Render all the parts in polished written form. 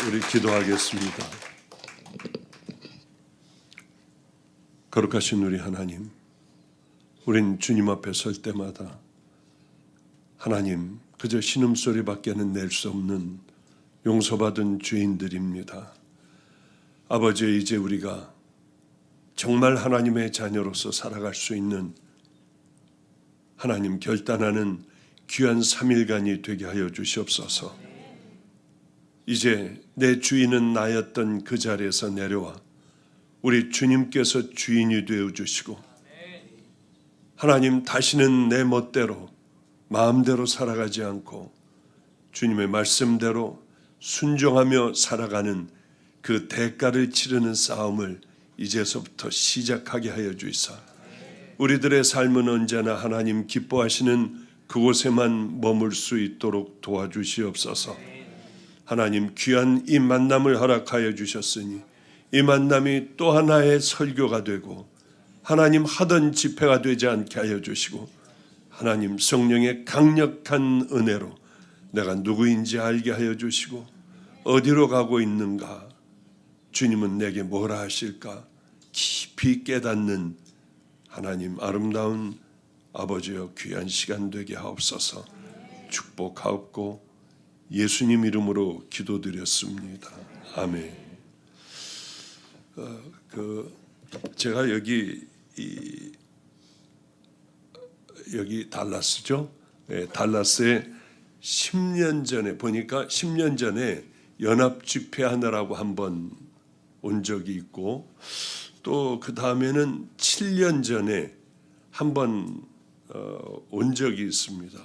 우리 기도하겠습니다. 거룩하신 우리 하나님, 우린 주님 앞에 설 때마다 하나님 그저 신음소리밖에는 낼 수 없는 용서받은 죄인들입니다. 아버지, 이제 우리가 정말 하나님의 자녀로서 살아갈 수 있는 하나님 결단하는 귀한 3일간이 되게 하여 주시옵소서. 이제 내 주인은 나였던 그 자리에서 내려와 우리 주님께서 주인이 되어 주시고, 하나님 다시는 내 멋대로 마음대로 살아가지 않고 주님의 말씀대로 순종하며 살아가는 그 대가를 치르는 싸움을 이제서부터 시작하게 하여 주이사, 우리들의 삶은 언제나 하나님 기뻐하시는 그곳에만 머물 수 있도록 도와주시옵소서. 하나님 귀한 이 만남을 허락하여 주셨으니 이 만남이 또 하나의 설교가 되고 하나님 하던 집회가 되지 않게 하여 주시고, 하나님 성령의 강력한 은혜로 내가 누구인지 알게 하여 주시고, 어디로 가고 있는가, 주님은 내게 뭐라 하실까 깊이 깨닫는 하나님 아름다운 아버지여 귀한 시간 되게 하옵소서. 축복하옵고 예수님 이름으로 기도드렸습니다. 아멘. 제가 여기 달라스죠. 네, 달라스에 10년 전에 보니까 10년 전에 연합 집회 하느라고 한번 온 적이 있고, 또 그 다음에는 7년 전에 한번 온 적이 있습니다.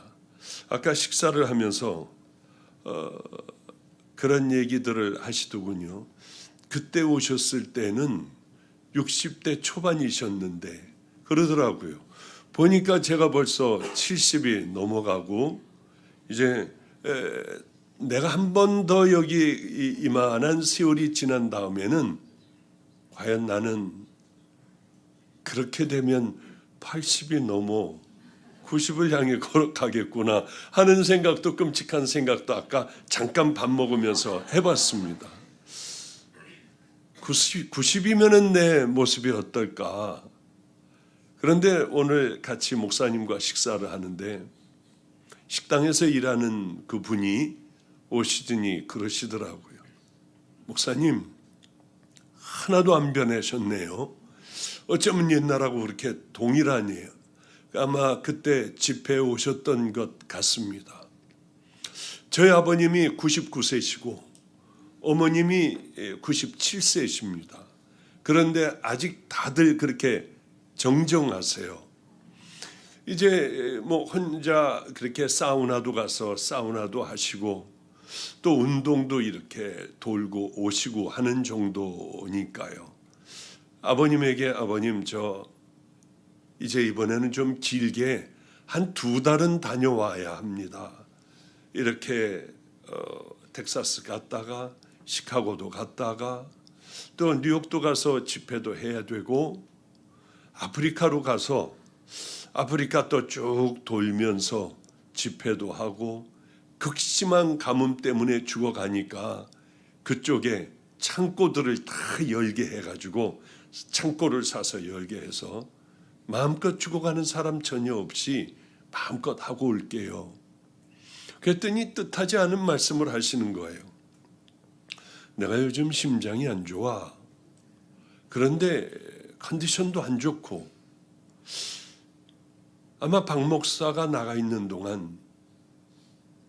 아까 식사를 하면서 그런 얘기들을 하시더군요. 그때 오셨을 때는 60대 초반이셨는데 그러더라고요. 보니까 제가 벌써 70이 넘어가고 이제 내가 한 번 더 여기 이만한 세월이 지난 다음에는 과연 나는 그렇게 되면 80이 넘어 90을 향해 걸어가겠구나 하는 생각도, 끔찍한 생각도 아까 잠깐 밥 먹으면서 해봤습니다. 90이면은 내 모습이 어떨까? 그런데 오늘 같이 목사님과 식사를 하는데 식당에서 일하는 그 분이 오시더니 그러시더라고요. 목사님, 하나도 안 변하셨네요. 어쩌면 옛날하고 그렇게 동일하네요. 아마 그때 집회에 오셨던 것 같습니다. 저희 아버님이 99세시고 어머님이 97세십니다. 그런데 아직 다들 그렇게 정정하세요. 이제 뭐 혼자 그렇게 사우나도 가서 사우나도 하시고 또 운동도 이렇게 돌고 오시고 하는 정도니까요. 아버님에게 아버님, 저 이제 이번에는 좀 길게 한 2달은 다녀와야 합니다. 이렇게 텍사스 갔다가 시카고도 갔다가 또 뉴욕도 가서 집회도 해야 되고 아프리카로 가서 아프리카 또 쭉 돌면서 집회도 하고, 극심한 가뭄 때문에 죽어가니까 그쪽에 창고들을 다 열게 해가지고 창고를 사서 열게 해서 마음껏 죽어가는 사람 전혀 없이 마음껏 하고 올게요. 그랬더니 뜻하지 않은 말씀을 하시는 거예요. 내가 요즘 심장이 안 좋아. 그런데 컨디션도 안 좋고 아마 박 목사가 나가 있는 동안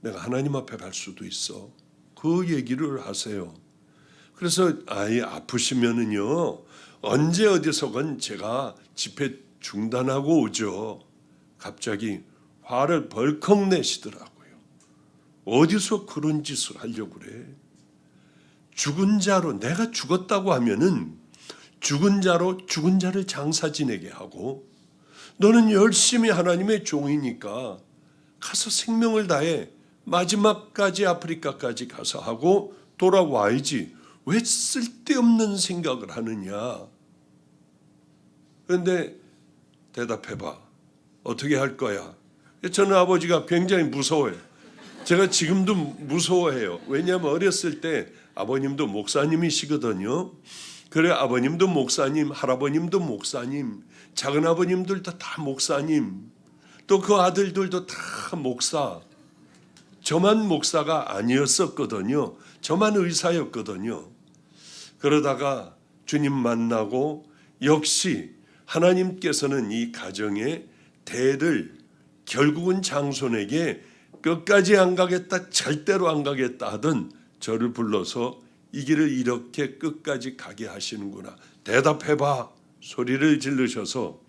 내가 하나님 앞에 갈 수도 있어. 그 얘기를 하세요. 그래서 아예 아프시면은요, 언제 어디서건 제가 집회 중단하고 오죠. 갑자기 화를 벌컥 내시더라고요. 어디서 그런 짓을 하려고 그래? 죽은 자로, 내가 죽었다고 하면은 죽은 자로 죽은 자를 장사 지내게 하고, 너는 열심히 하나님의 종이니까 가서 생명을 다해 마지막까지 아프리카까지 가서 하고 돌아와야지. 왜 쓸데없는 생각을 하느냐? 그런데 대답해봐. 어떻게 할 거야? 저는 아버지가 굉장히 무서워요. 제가 지금도 무서워해요. 왜냐하면 어렸을 때 아버님도 목사님이시거든요. 그래 아버님도 목사님, 할아버님도 목사님, 작은 아버님들도 다 목사님, 또 그 아들들도 다 목사. 저만 목사가 아니었었거든요. 저만 의사였거든요. 그러다가 주님 만나고 역시 하나님께서는 이 가정의 대를 결국은 장손에게 끝까지 안 가겠다, 절대로 안 가겠다 하던 저를 불러서 이 길을 이렇게 끝까지 가게 하시는구나. 대답해봐 소리를 지르셔서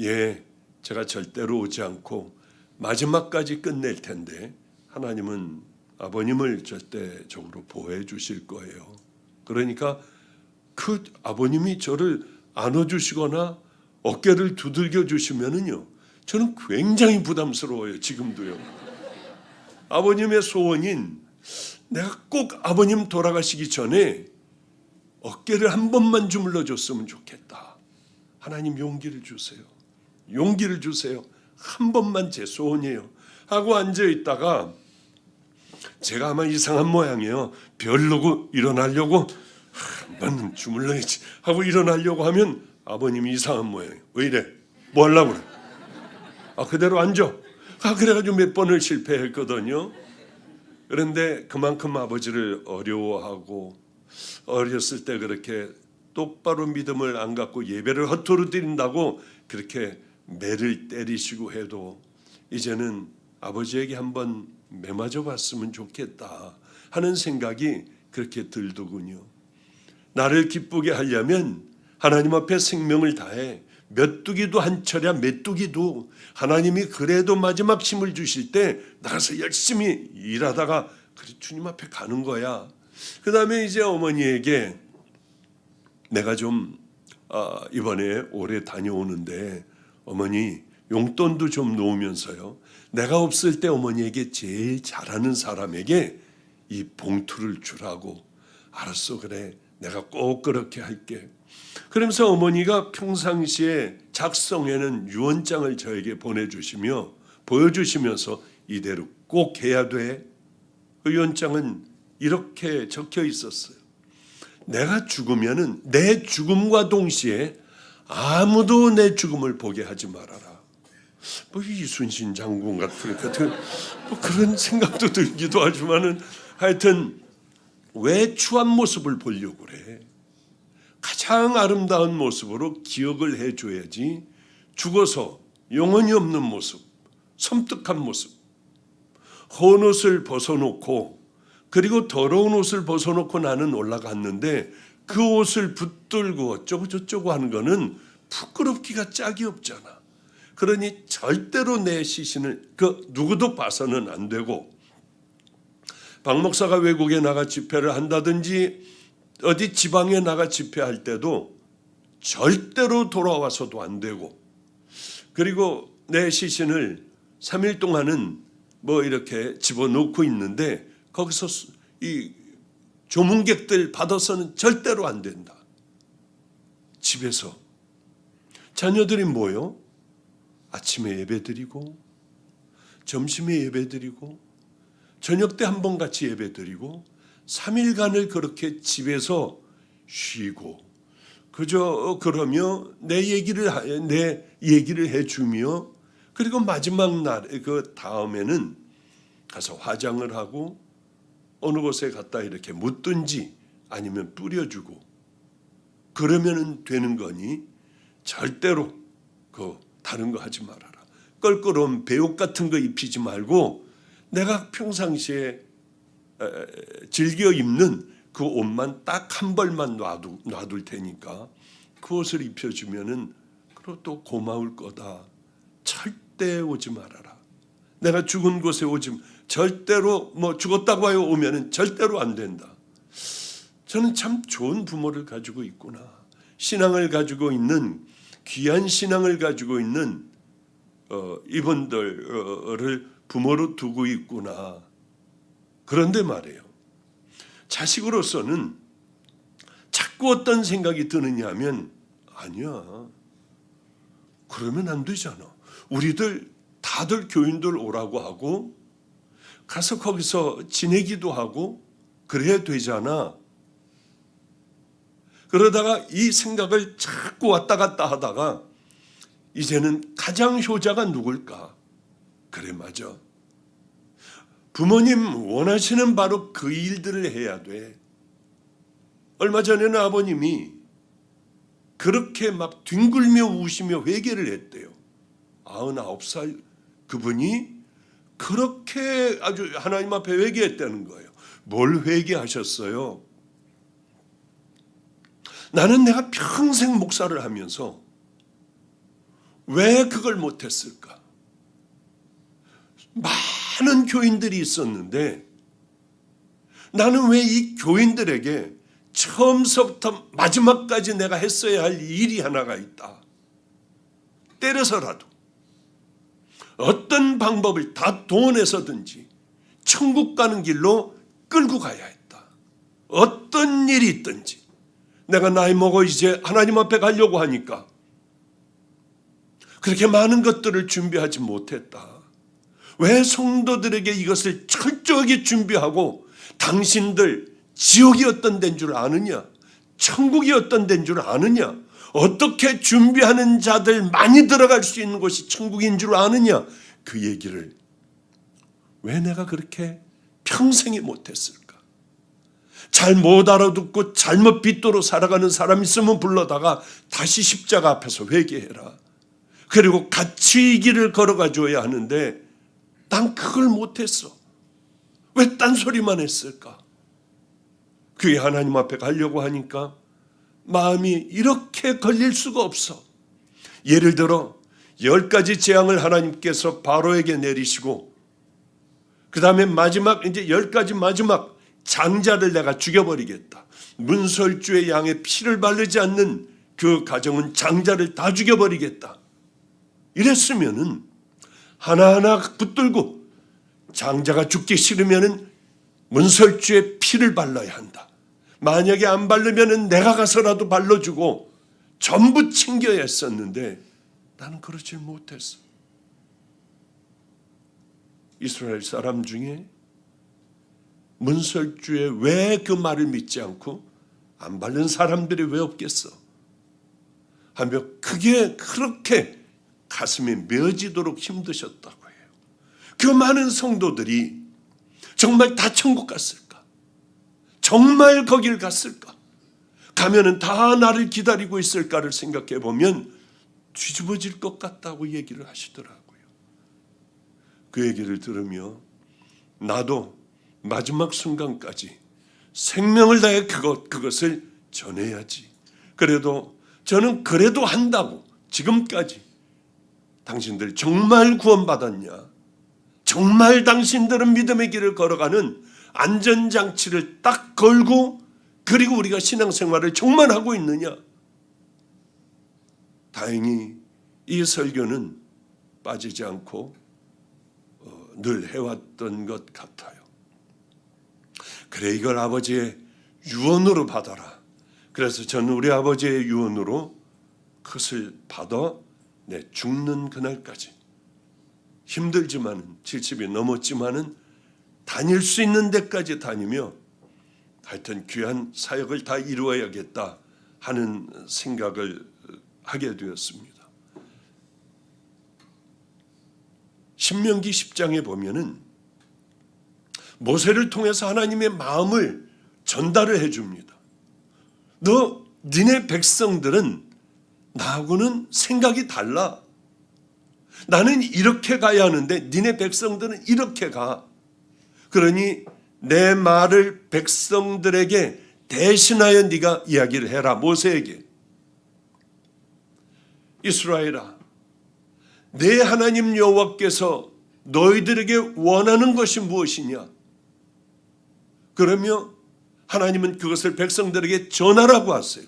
예, 제가 절대로 오지 않고 마지막까지 끝낼 텐데 하나님은 아버님을 절대적으로 보호해 주실 거예요. 그러니까 그 아버님이 저를 안아주시거나 어깨를 두들겨 주시면은요, 저는 굉장히 부담스러워요. 지금도요. 아버님의 소원인 내가 꼭 아버님 돌아가시기 전에 어깨를 한 번만 주물러 줬으면 좋겠다. 하나님 용기를 주세요. 용기를 주세요. 한 번만 제 소원이에요. 하고 앉아 있다가 제가 아마 이상한 모양이에요. 별로고 일어나려고 한 번은 주물러야지 하고 일어나려고 하면 아버님이 이상한 모양이에요. 왜 이래? 뭐 하려고 그래? 그대로 앉아. 그래가지고 몇 번을 실패했거든요. 그런데 그만큼 아버지를 어려워하고 어렸을 때 그렇게 똑바로 믿음을 안 갖고 예배를 허투루 드린다고 그렇게 매를 때리시고 해도 이제는 아버지에게 한번 매맞아 봤으면 좋겠다 하는 생각이 그렇게 들더군요. 나를 기쁘게 하려면 하나님 앞에 생명을 다해 메뚜기도 한 철야 메뚜기도 하나님이 그래도 마지막 힘을 주실 때 나가서 열심히 일하다가 그래 주님 앞에 가는 거야. 그 다음에 이제 어머니에게 내가 좀 이번에 올해 다녀오는데 어머니 용돈도 좀 놓으면서요, 내가 없을 때 어머니에게 제일 잘하는 사람에게 이 봉투를 주라고. 알았어, 그래, 내가 꼭 그렇게 할게. 그러면서 어머니가 평상시에 작성해는 유언장을 저에게 보내주시며 보여주시면서 이대로 꼭 해야 돼. 그 유언장은 이렇게 적혀 있었어요. 내가 죽으면은 내 죽음과 동시에 아무도 내 죽음을 보게 하지 말아라. 뭐 이순신 장군 같은 뭐 그런 생각도 들기도 하지만은 하여튼 왜 추한 모습을 보려고 그래? 가장 아름다운 모습으로 기억을 해줘야지. 죽어서 영혼이 없는 모습, 섬뜩한 모습, 헌 옷을 벗어놓고 그리고 더러운 옷을 벗어놓고 나는 올라갔는데 그 옷을 붙들고 어쩌고 저쩌고 하는 거는 부끄럽기가 짝이 없잖아. 그러니 절대로 내 시신을 누구도 봐서는 안 되고, 박 목사가 외국에 나가 집회를 한다든지 어디 지방에 나가 집회할 때도 절대로 돌아와서도 안 되고, 그리고 내 시신을 3일 동안은 뭐 이렇게 집어넣고 있는데 거기서 이 조문객들 받아서는 절대로 안 된다. 집에서 자녀들이 뭐요? 아침에 예배드리고 점심에 예배드리고 저녁 때 한 번 같이 예배드리고 3일간을 그렇게 집에서 쉬고 그저 그러며 내 얘기를 해주며, 그리고 마지막 날 그 다음에는 가서 화장을 하고 어느 곳에 갔다 이렇게 묻든지 아니면 뿌려주고 그러면은 되는 거니 절대로 다른 거 하지 말아라. 껄끄러운 배옷 같은 거 입히지 말고 내가 평상시에 즐겨 입는 그 옷만 딱 한 벌만 놔둘 테니까 그 옷을 입혀주면은 그리고 또 고마울 거다. 절대 오지 말아라. 내가 죽은 곳에 절대로 뭐 죽었다고 하여 오면은 절대로 안 된다. 저는 참 좋은 부모를 가지고 있구나. 신앙을 가지고 있는, 귀한 신앙을 가지고 있는 이분들을 부모로 두고 있구나. 그런데 말이에요, 자식으로서는 자꾸 어떤 생각이 드느냐 하면 아니야, 그러면 안 되잖아. 우리들 다들 교인들 오라고 하고 가서 거기서 지내기도 하고 그래야 되잖아. 그러다가 이 생각을 자꾸 왔다 갔다 하다가 이제는 가장 효자가 누굴까? 그래, 맞아. 부모님 원하시는 바로 그 일들을 해야 돼. 얼마 전에는 아버님이 그렇게 막 뒹굴며 우시며 회개를 했대요. 99살 그분이 그렇게 아주 하나님 앞에 회개했다는 거예요. 뭘 회개하셨어요? 나는 내가 평생 목사를 하면서 왜 그걸 못했을까? 많은 교인들이 있었는데 나는 왜 이 교인들에게 처음서부터 마지막까지 내가 했어야 할 일이 하나가 있다. 때려서라도 어떤 방법을 다 동원해서든지 천국 가는 길로 끌고 가야 했다. 어떤 일이 있든지 내가 나이 먹어 이제 하나님 앞에 가려고 하니까 그렇게 많은 것들을 준비하지 못했다. 왜 성도들에게 이것을 철저하게 준비하고 당신들 지옥이 어떤 데인 줄 아느냐? 천국이 어떤 데인 줄 아느냐? 어떻게 준비하는 자들 많이 들어갈 수 있는 곳이 천국인 줄 아느냐? 그 얘기를 왜 내가 그렇게 평생에 못했을까? 잘 못 알아듣고 잘못 빗도로 살아가는 사람 있으면 불러다가 다시 십자가 앞에서 회개해라. 그리고 같이 이 길을 걸어가 줘야 하는데 난 그걸 못했어. 왜 딴소리만 했을까? 그게 하나님 앞에 가려고 하니까 마음이 이렇게 걸릴 수가 없어. 예를 들어 10가지 재앙을 하나님께서 바로에게 내리시고 그 다음에 마지막 이제 10가지 마지막 장자를 내가 죽여버리겠다. 문설주의 양의 피를 바르지 않는 그 가정은 장자를 다 죽여버리겠다. 이랬으면은 하나하나 붙들고 장자가 죽기 싫으면은 문설주의 피를 발라야 한다. 만약에 안 바르면은 내가 가서라도 발라주고 전부 챙겨야 했었는데 나는 그러질 못했어. 이스라엘 사람 중에 문설주에 왜 그 말을 믿지 않고 안 바른 사람들이 왜 없겠어? 하며 그게 그렇게 가슴이 메어지도록 힘드셨다고 해요. 그 많은 성도들이 정말 다 천국 갔을까? 정말 거길 갔을까? 가면은 다 나를 기다리고 있을까를 생각해 보면 뒤집어질 것 같다고 얘기를 하시더라고요. 그 얘기를 들으며 나도 마지막 순간까지 생명을 다해 그것을 전해야지. 그래도 저는 그래도 한다고 지금까지 당신들 정말 구원받았냐? 정말 당신들은 믿음의 길을 걸어가는 안전장치를 딱 걸고 그리고 우리가 신앙생활을 정말 하고 있느냐? 다행히 이 설교는 빠지지 않고 늘 해왔던 것 같아요. 그래, 이걸 아버지의 유언으로 받아라. 그래서 저는 우리 아버지의 유언으로 그것을 받아 죽는 그날까지 힘들지만은 70이 넘었지만은 다닐 수 있는 데까지 다니며 하여튼 귀한 사역을 다 이루어야겠다 하는 생각을 하게 되었습니다. 신명기 10장에 보면은 모세를 통해서 하나님의 마음을 전달을 해줍니다. 니네 백성들은 나하고는 생각이 달라. 나는 이렇게 가야 하는데 니네 백성들은 이렇게 가. 그러니 내 말을 백성들에게 대신하여 네가 이야기를 해라. 모세에게. 이스라엘아, 내 하나님 여호와께서 너희들에게 원하는 것이 무엇이냐? 그러며 하나님은 그것을 백성들에게 전하라고 하세요.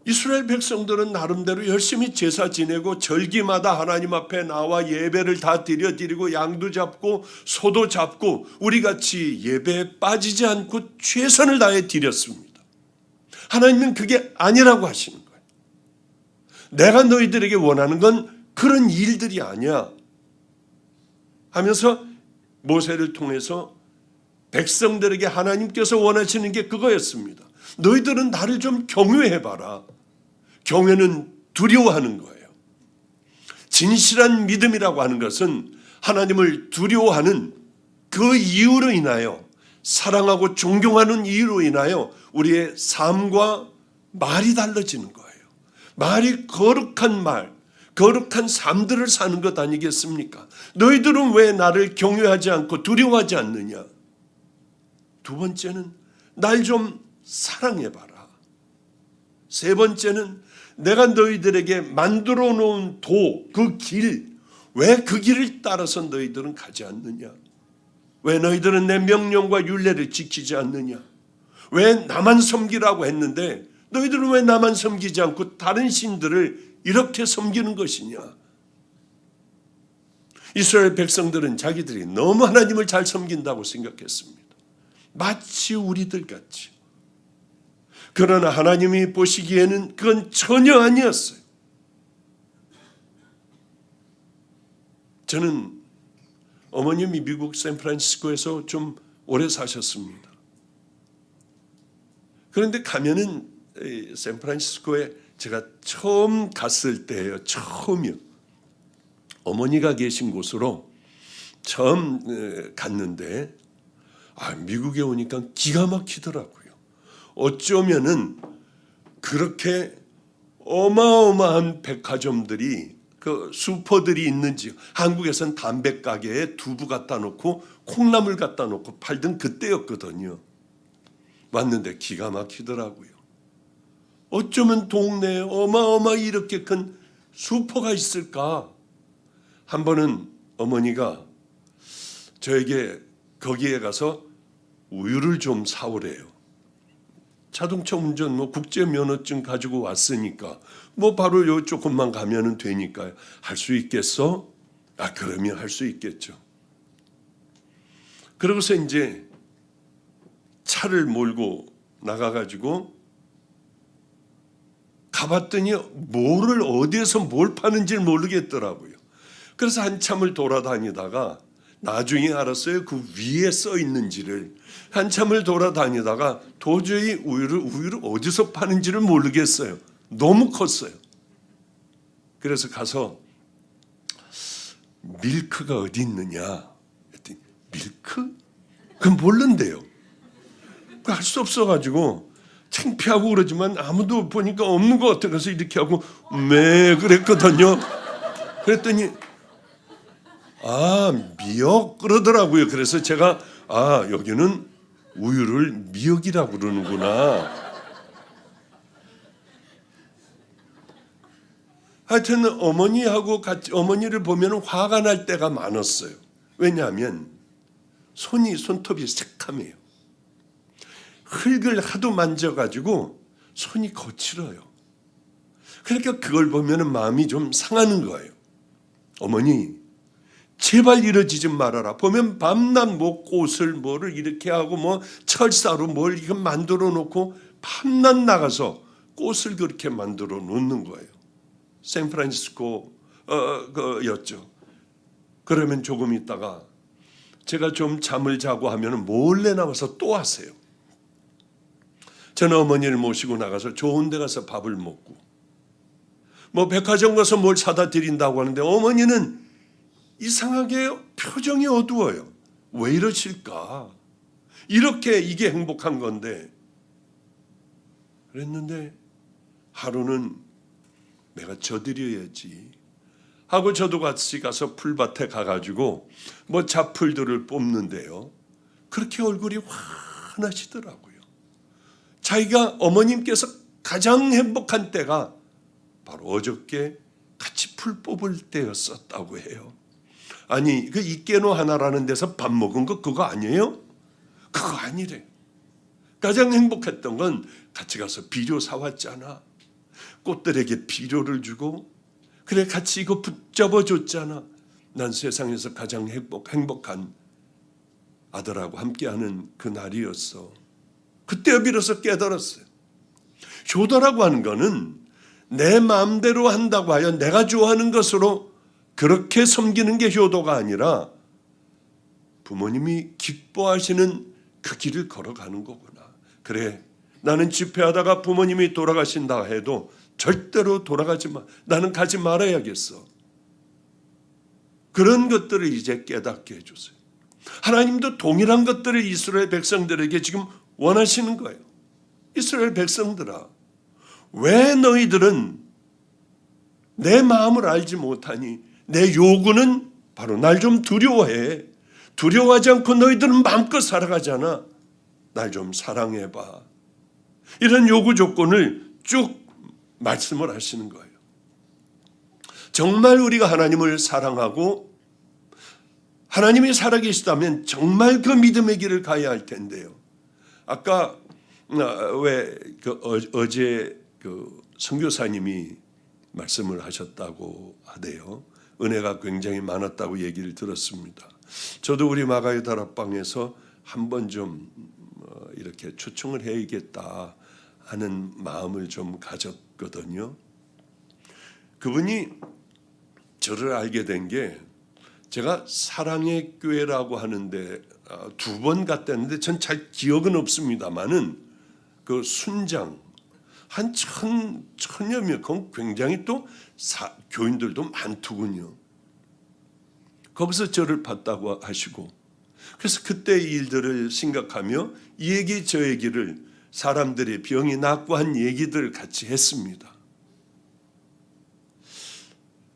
이스라엘 백성들은 나름대로 열심히 제사 지내고 절기마다 하나님 앞에 나와 예배를 다 드리고 양도 잡고 소도 잡고 우리같이 예배에 빠지지 않고 최선을 다해 드렸습니다. 하나님은 그게 아니라고 하시는 거예요. 내가 너희들에게 원하는 건 그런 일들이 아니야. 하면서 모세를 통해서 백성들에게 하나님께서 원하시는 게 그거였습니다. 너희들은 나를 좀 경외해봐라. 경외는 두려워하는 거예요. 진실한 믿음이라고 하는 것은 하나님을 두려워하는 그 이유로 인하여, 사랑하고 존경하는 이유로 인하여 우리의 삶과 말이 달라지는 거예요. 말이 거룩한 말, 거룩한 삶들을 사는 것 아니겠습니까? 너희들은 왜 나를 경외하지 않고 두려워하지 않느냐? 두 번째는 날 좀 사랑해봐라. 세 번째는 내가 너희들에게 만들어 놓은 그 길, 왜 그 길을 따라서 너희들은 가지 않느냐? 왜 너희들은 내 명령과 율례를 지키지 않느냐? 왜 나만 섬기라고 했는데 너희들은 왜 나만 섬기지 않고 다른 신들을 이렇게 섬기는 것이냐? 이스라엘 백성들은 자기들이 너무 하나님을 잘 섬긴다고 생각했습니다. 마치 우리들 같이. 그러나 하나님이 보시기에는 그건 전혀 아니었어요. 저는 어머님이 미국 샌프란시스코에서 좀 오래 사셨습니다. 그런데 가면은 샌프란시스코에 제가 처음 갔을 때예요. 처음이요. 어머니가 계신 곳으로 처음 갔는데 미국에 오니까 기가 막히더라고요. 어쩌면은 그렇게 어마어마한 백화점들이 그 슈퍼들이 있는지, 한국에서는 담배 가게에 두부 갖다 놓고 콩나물 갖다 놓고 팔던 그때였거든요. 왔는데 기가 막히더라고요. 어쩌면 동네에 어마어마 이렇게 큰 슈퍼가 있을까? 한 번은 어머니가 저에게 거기에 가서 우유를 좀 사오래요. 자동차 운전 국제 면허증 가지고 왔으니까 바로 요 조금만 가면은 되니까요. 할 수 있겠어? 그러면 할 수 있겠죠. 그러고서 이제 차를 몰고 나가가지고 가봤더니 뭐를 어디에서 뭘 파는지를 모르겠더라고요. 그래서 한참을 돌아다니다가 나중에 알았어요. 그 위에 써 있는지를. 한참을 돌아다니다가 도저히 우유를 어디서 파는지를 모르겠어요. 너무 컸어요. 그래서 가서 밀크가 어디 있느냐 했더니 밀크? 그건 모른대요. 할 수 없어가지고 창피하고 그러지만 아무도 보니까 없는 것 같아. 그래서 이렇게 하고 매 그랬거든요. 그랬더니 미역 그러더라고요. 그래서 제가 여기는 우유를 미역이라고 그러는구나. 하여튼 어머니하고 같이 어머니를 보면 화가 날 때가 많았어요. 왜냐하면 손톱이 새카매요. 흙을 하도 만져가지고 손이 거칠어요. 그러니까 그걸 보면 마음이 좀 상하는 거예요. 어머니 제발 이러지 좀 말아라. 보면 밤낮 꽃을 뭐를 이렇게 하고 철사로 뭘 이거 만들어 놓고 밤낮 나가서 꽃을 그렇게 만들어 놓는 거예요. 샌프란시스코였죠. 그러면 조금 있다가 제가 좀 잠을 자고 하면 몰래 나와서 또 하세요. 저는 어머니를 모시고 나가서 좋은 데 가서 밥을 먹고 백화점 가서 뭘 사다 드린다고 하는데 어머니는 이상하게 표정이 어두워요. 왜 이러실까? 이렇게 이게 행복한 건데. 그랬는데 하루는 내가 져드려야지 하고 저도 같이 가서 풀밭에 가가지고 잡풀들을 뽑는데요. 그렇게 얼굴이 환하시더라고요. 자기가 어머님께서 가장 행복한 때가 바로 어저께 같이 풀 뽑을 때였었다고 해요. 아니 그 이깨노 하나라는 데서 밥 먹은 거 그거 아니에요? 그거 아니래. 가장 행복했던 건 같이 가서 비료 사왔잖아. 꽃들에게 비료를 주고 그래 같이 이거 붙잡아 줬잖아. 난 세상에서 가장 행복한 아들하고 함께하는 그 날이었어. 그때 비로소 깨달았어요. 효도라고 하는 거는 내 마음대로 한다고 하여 내가 좋아하는 것으로 그렇게 섬기는 게 효도가 아니라 부모님이 기뻐하시는 그 길을 걸어가는 거구나. 그래, 나는 집회하다가 부모님이 돌아가신다 해도 절대로 돌아가지 마. 나는 가지 말아야겠어. 그런 것들을 이제 깨닫게 해주세요. 하나님도 동일한 것들을 이스라엘 백성들에게 지금 원하시는 거예요. 이스라엘 백성들아, 왜 너희들은 내 마음을 알지 못하니? 내 요구는 바로 날 좀 두려워해. 두려워하지 않고 너희들은 마음껏 살아가잖아. 날 좀 사랑해봐. 이런 요구 조건을 쭉 말씀을 하시는 거예요. 정말 우리가 하나님을 사랑하고 하나님이 살아계시다면 정말 그 믿음의 길을 가야 할 텐데요. 아까 어제 선교사님이 말씀을 하셨다고 하대요. 은혜가 굉장히 많았다고 얘기를 들었습니다. 저도 우리 마가의 다락방에서 한번 좀 이렇게 초청을 해야겠다 하는 마음을 좀 가졌거든요. 그분이 저를 알게 된 게 제가 사랑의 교회라고 하는데 2번 갔다는데 전 잘 기억은 없습니다만은 그 순장 한 천여 명, 굉장히 또 교인들도 많더군요. 거기서 저를 봤다고 하시고, 그래서 그때 일들을 생각하며 이 얘기 저 얘기를 사람들의 병이 낫고 한 얘기들을 같이 했습니다.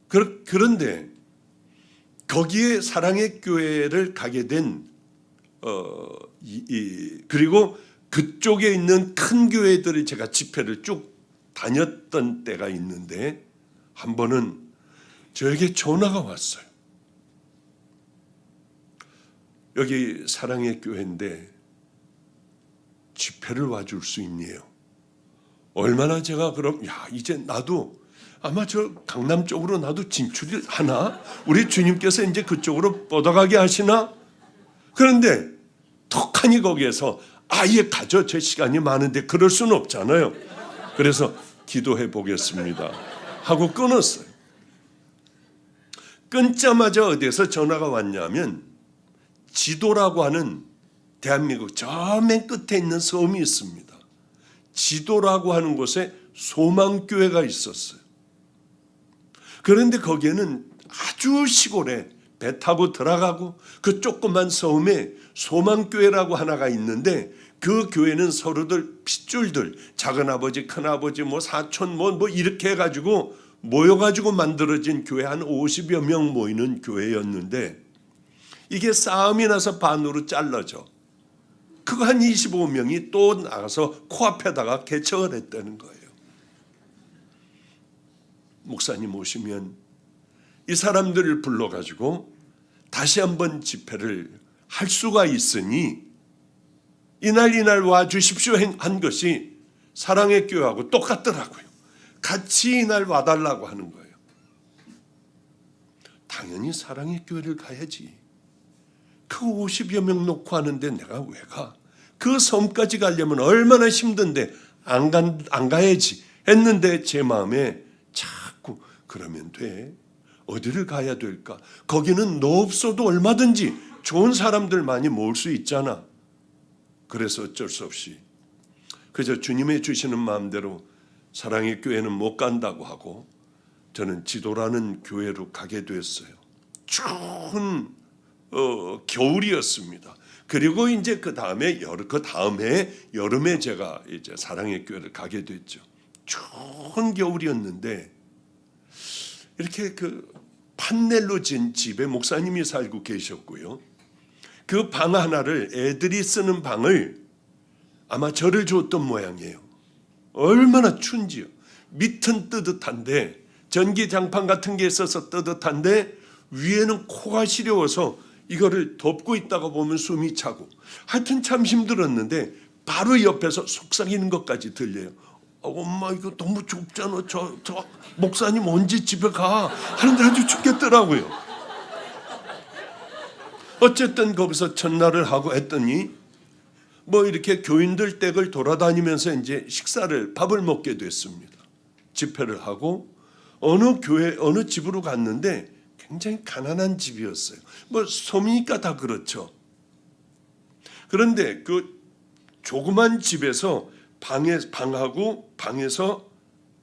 그런데 거기에 사랑의 교회를 가게 된 그리고 그쪽에 있는 큰 교회들을 제가 집회를 쭉 다녔던 때가 있는데 한 번은 저에게 전화가 왔어요. 여기 사랑의 교회인데 집회를 와줄 수 있니요? 얼마나 제가 그럼 이제 나도 아마 저 강남 쪽으로 나도 진출을 하나? 우리 주님께서 이제 그쪽으로 뻗어가게 하시나? 그런데 턱하니 거기에서 아예 가죠. 제 시간이 많은데 그럴 수는 없잖아요. 그래서 기도해 보겠습니다 하고 끊었어요. 끊자마자 어디에서 전화가 왔냐면 지도라고 하는 대한민국 저 맨 끝에 있는 섬이 있습니다. 지도라고 하는 곳에 소망교회가 있었어요. 그런데 거기에는 아주 시골에 배 타고 들어가고 그 조그만 섬에 소망교회라고 하나가 있는데 그 교회는 서로들 핏줄들 작은아버지 큰아버지 사촌 이렇게 해가지고 모여가지고 만들어진 교회 한 50여 명 모이는 교회였는데 이게 싸움이 나서 반으로 잘라져. 그거 한 25명이 또 나가서 코앞에다가 개척을 했다는 거예요. 목사님 오시면 이 사람들을 불러가지고 다시 한번 집회를 할 수가 있으니 이날 와 주십시오 한 것이 사랑의 교회하고 똑같더라고요. 같이 이날 와달라고 하는 거예요. 당연히 사랑의 교회를 가야지. 그 50여 명 놓고 하는데 내가 왜 가? 그 섬까지 가려면 얼마나 힘든데 안 가야지 했는데 제 마음에 자꾸 그러면 돼. 어디를 가야 될까? 거기는 너 없어도 얼마든지 좋은 사람들 많이 모을 수 있잖아. 그래서 어쩔 수 없이 그저 주님의 주시는 마음대로 사랑의 교회는 못 간다고 하고 저는 지도라는 교회로 가게 됐어요. 추운 겨울이었습니다. 그리고 이제 그 다음에 여름에 제가 이제 사랑의 교회를 가게 됐죠. 추운 겨울이었는데 이렇게 그 판넬로 진 집에 목사님이 살고 계셨고요. 그 방 하나를 애들이 쓰는 방을 아마 저를 줬던 모양이에요. 얼마나 춘지요. 밑은 뜨뜻한데 전기장판 같은 게 있어서 뜨뜻한데 위에는 코가 시려워서 이거를 덮고 있다가 보면 숨이 차고 하여튼 참 힘들었는데 바로 옆에서 속삭이는 것까지 들려요. 엄마 이거 너무 좁잖아. 저 목사님 언제 집에 가? 하는데 아주 죽겠더라고요. 어쨌든 거기서 첫날을 하고 했더니 이렇게 교인들 댁을 돌아다니면서 이제 밥을 먹게 됐습니다. 집회를 하고 어느 집으로 갔는데 굉장히 가난한 집이었어요. 섬이니까 다 그렇죠. 그런데 그 조그만 집에서 방하고 방에서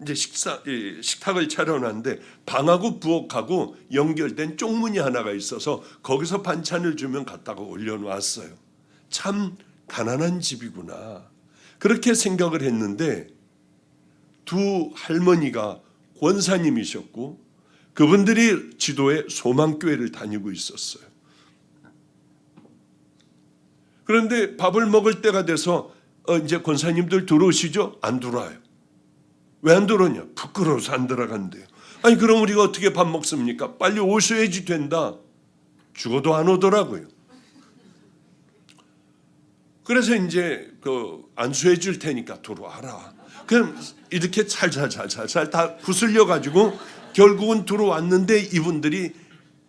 이제 식탁을 차려놨는데 방하고 부엌하고 연결된 쪽문이 하나가 있어서 거기서 반찬을 주면 갖다가 올려놓았어요. 참 가난한 집이구나. 그렇게 생각을 했는데 두 할머니가 권사님이셨고 그분들이 지도에 소망교회를 다니고 있었어요. 그런데 밥을 먹을 때가 돼서 이제 권사님들 들어오시죠? 안 들어와요. 왜 안 들어오냐? 부끄러워서 안 들어간대요. 아니 그럼 우리가 어떻게 밥 먹습니까? 빨리 오셔야지 된다. 죽어도 안 오더라고요. 그래서 이제 안수해 줄 테니까 들어와라. 그럼 이렇게 잘 다 구슬려 가지고 결국은 들어왔는데 이분들이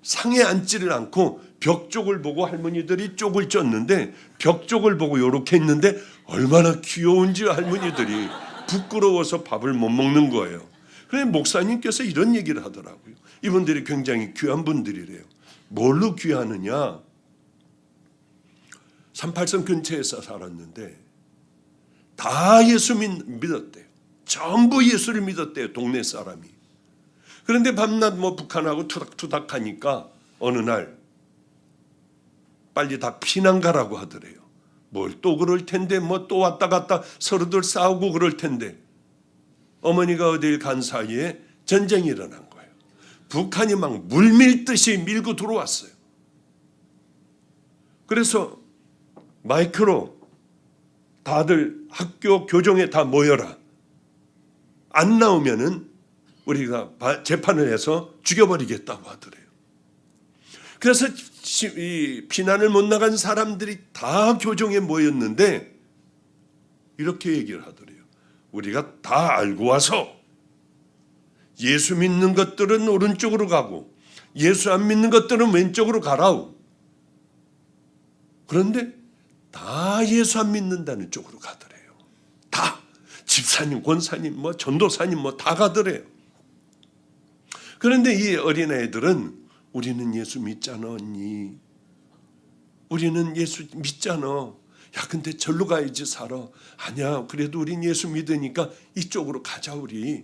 상에 앉지를 않고 벽 쪽을 보고 할머니들이 쪽을 쪘는데 벽 쪽을 보고 요렇게 했는데 얼마나 귀여운지 할머니들이 부끄러워서 밥을 못 먹는 거예요. 그래서 목사님께서 이런 얘기를 하더라고요. 이분들이 굉장히 귀한 분들이래요. 뭘로 귀하느냐? 38선 근처에서 살았는데 다 예수 믿었대요. 전부 예수를 믿었대요. 동네 사람이. 그런데 밤낮 북한하고 투닥투닥 하니까 어느 날 빨리 다 피난 가라고 하더래요. 뭘 또 그럴 텐데 또 왔다 갔다 서로들 싸우고 그럴 텐데 어머니가 어딜 간 사이에 전쟁이 일어난 거예요. 북한이 막 물밀듯이 밀고 들어왔어요. 그래서 마이크로 다들 학교 교정에 다 모여라. 안 나오면은 우리가 재판을 해서 죽여버리겠다고 하더래요. 그래서 이 피난을 못 나간 사람들이 다 교정에 모였는데 이렇게 얘기를 하더래요. 우리가 다 알고 와서 예수 믿는 것들은 오른쪽으로 가고 예수 안 믿는 것들은 왼쪽으로 가라우. 그런데 다 예수 안 믿는다는 쪽으로 가더래요. 다 집사님, 권사님, 전도사님 다 가더래요. 그런데 이 어린아이들은 우리는 예수 믿잖아 언니. 우리는 예수 믿잖아. 야 근데 절로 가야지 살아. 아니야 그래도 우린 예수 믿으니까 이쪽으로 가자 우리.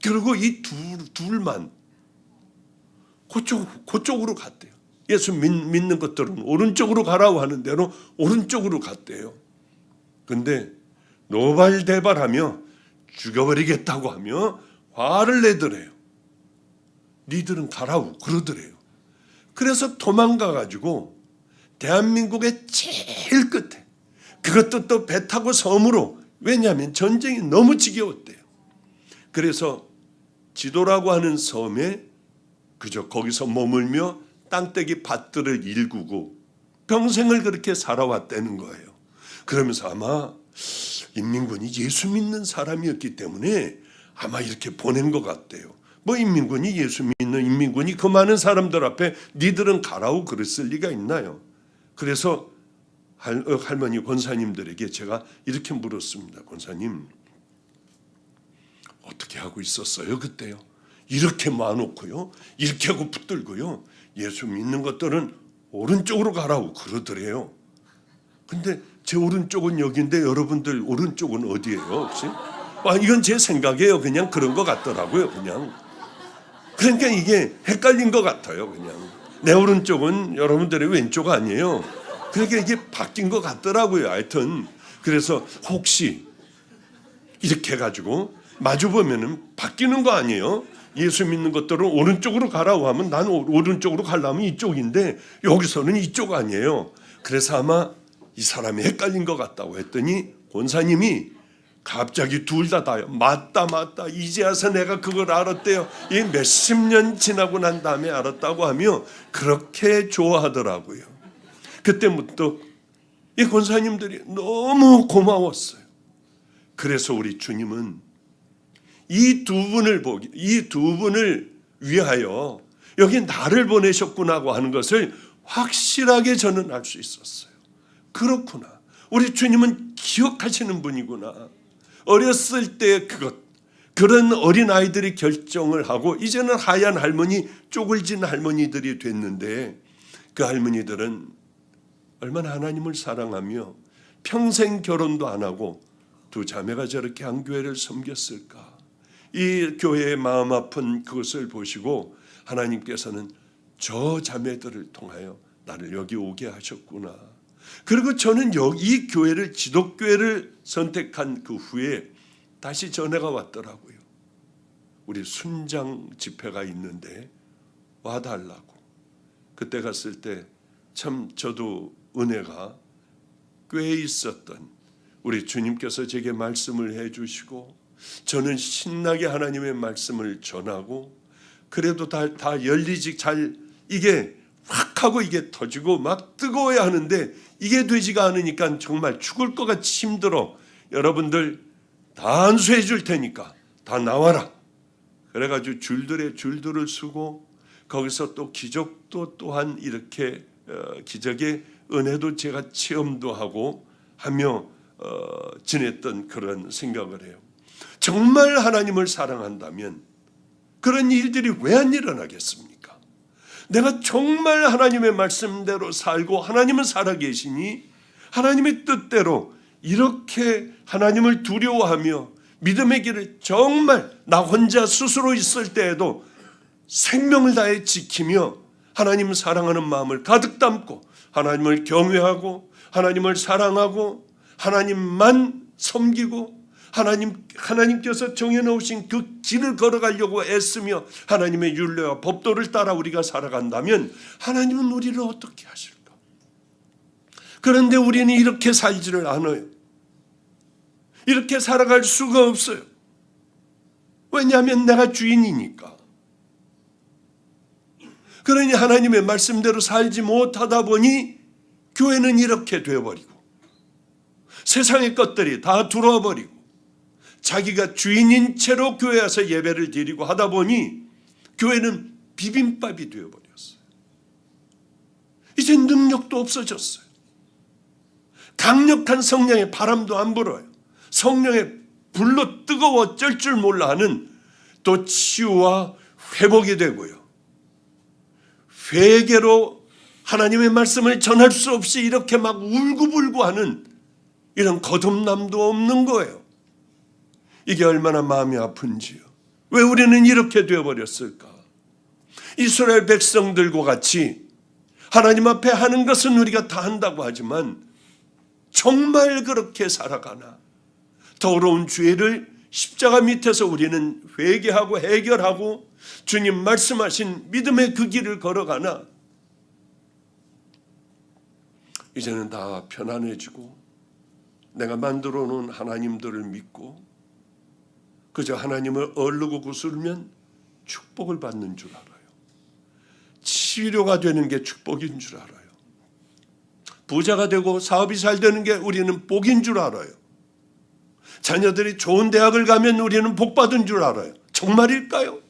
그리고 이 둘만 그쪽으로 갔대요. 예수 믿는 것들은 오른쪽으로 가라고 하는 대로 오른쪽으로 갔대요. 근데 노발대발하며 죽여버리겠다고 하며 화를 내더래요. 니들은 가라고 그러더래요. 그래서 도망가가지고 대한민국의 제일 끝에 그것도 또 배 타고 섬으로 왜냐하면 전쟁이 너무 지겨웠대요. 그래서 지도라고 하는 섬에 그저 거기서 머물며 땅떼기 밭들을 일구고 평생을 그렇게 살아왔다는 거예요. 그러면서 아마 인민군이 예수 믿는 사람이었기 때문에 아마 이렇게 보낸 것 같대요. 인민군이 예수 믿는 인민군이 그 많은 사람들 앞에 니들은 가라고 그랬을 리가 있나요? 그래서 할머니 권사님들에게 제가 이렇게 물었습니다. 권사님 어떻게 하고 있었어요 그때요? 이렇게 모아놓고요. 이렇게 하고 붙들고요. 예수 믿는 것들은 오른쪽으로 가라고 그러더래요. 근데 제 오른쪽은 여기인데 여러분들 오른쪽은 어디예요 혹시? 이건 제 생각이에요. 그냥 그런 것 같더라고요. 그냥. 그러니까 이게 헷갈린 것 같아요. 그냥 내 오른쪽은 여러분들의 왼쪽 아니에요. 그러니까 이게 바뀐 것 같더라고요. 하여튼 그래서 혹시 이렇게 해가지고 마주 보면은 바뀌는 거 아니에요? 예수 믿는 것들은 오른쪽으로 가라고 하면 난 오른쪽으로 가려면 이쪽인데 여기서는 이쪽 아니에요. 그래서 아마 이 사람이 헷갈린 것 같다고 했더니 권사님이 갑자기 둘 다요. 맞다 이제 와서 내가 그걸 알았대요. 이 몇십 년 지나고 난 다음에 알았다고 하며 그렇게 좋아하더라고요. 그때부터 이 권사님들이 너무 고마웠어요. 그래서 우리 주님은 이 두 분을 위하여 여기 나를 보내셨구나고 하는 것을 확실하게 저는 알 수 있었어요. 그렇구나. 우리 주님은 기억하시는 분이구나. 어렸을 때 그런 어린아이들이 결정을 하고 이제는 하얀 할머니, 쪼글진 할머니들이 됐는데 그 할머니들은 얼마나 하나님을 사랑하며 평생 결혼도 안 하고 두 자매가 저렇게 한 교회를 섬겼을까? 이 교회의 마음 아픈 그것을 보시고 하나님께서는 저 자매들을 통하여 나를 여기 오게 하셨구나. 그리고 저는 이 교회를 지독교회를 선택한 그 후에 다시 전해가 왔더라고요. 우리 순장 집회가 있는데 와달라고. 그때 갔을 때 참 저도 은혜가 꽤 있었던, 우리 주님께서 제게 말씀을 해주시고 저는 신나게 하나님의 말씀을 전하고, 그래도 다 열리지 잘, 이게 확 하고 이게 터지고 막 뜨거워야 하는데 이게 되지가 않으니까 정말 죽을 것 같이 힘들어. 여러분들 다 안수해 줄 테니까 다 나와라. 그래가지고 줄들을 쓰고, 거기서 또 기적도 또한 이렇게 기적의 은혜도 제가 체험도 하고 하며 지냈던 그런 생각을 해요. 정말 하나님을 사랑한다면 그런 일들이 왜 안 일어나겠습니까? 내가 정말 하나님의 말씀대로 살고 하나님은 살아계시니 하나님의 뜻대로 이렇게 하나님을 두려워하며 믿음의 길을 정말 나 혼자 스스로 있을 때에도 생명을 다해 지키며 하나님 사랑하는 마음을 가득 담고 하나님을 경외하고 하나님을 사랑하고 하나님만 섬기고 하나님께서 정해놓으신 그 길을 걸어가려고 애쓰며 하나님의 율례와 법도를 따라 우리가 살아간다면 하나님은 우리를 어떻게 하실까? 그런데 우리는 이렇게 살지를 않아요. 이렇게 살아갈 수가 없어요. 왜냐하면 내가 주인이니까. 그러니 하나님의 말씀대로 살지 못하다 보니 교회는 이렇게 되어버리고 세상의 것들이 다 들어와 버리고 자기가 주인인 채로 교회에 와서 예배를 드리고 하다 보니 교회는 비빔밥이 되어버렸어요. 이제 능력도 없어졌어요. 강력한 성령의 바람도 안 불어요. 성령의 불로 뜨거워 어쩔 줄 몰라 하는 또 치유와 회복이 되고요. 회개로 하나님의 말씀을 전할 수 없이 이렇게 막 울고불고 하는 이런 거듭남도 없는 거예요. 이게 얼마나 마음이 아픈지요. 왜 우리는 이렇게 되어버렸을까? 이스라엘 백성들과 같이 하나님 앞에 하는 것은 우리가 다 한다고 하지만 정말 그렇게 살아가나? 더러운 죄를 십자가 밑에서 우리는 회개하고 해결하고 주님 말씀하신 믿음의 그 길을 걸어가나? 이제는 다 편안해지고 내가 만들어 놓은 하나님들을 믿고 그저 하나님을 얼르고 구슬면 축복을 받는 줄 알아요. 치료가 되는 게 축복인 줄 알아요. 부자가 되고 사업이 잘 되는 게 우리는 복인 줄 알아요. 자녀들이 좋은 대학을 가면 우리는 복 받은 줄 알아요. 정말일까요?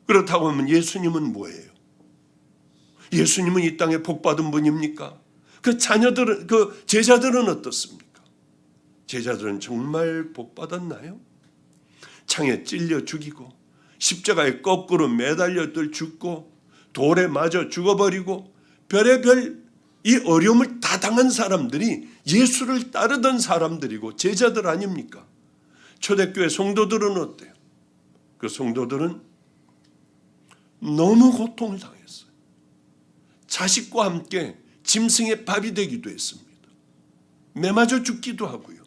그렇다고 하면 예수님은 뭐예요? 예수님은 이 땅에 복 받은 분입니까? 그 자녀들은, 그 제자들은 어떻습니까? 제자들은 정말 복 받았나요? 창에 찔려 죽이고 십자가에 거꾸로 매달려 죽고 돌에 맞아 죽어버리고 별의별 이 어려움을 다 당한 사람들이 예수를 따르던 사람들이고 제자들 아닙니까? 초대교회 성도들은 어때요? 그 성도들은 너무 고통을 당했어요. 자식과 함께 짐승의 밥이 되기도 했습니다. 매맞아 죽기도 하고요.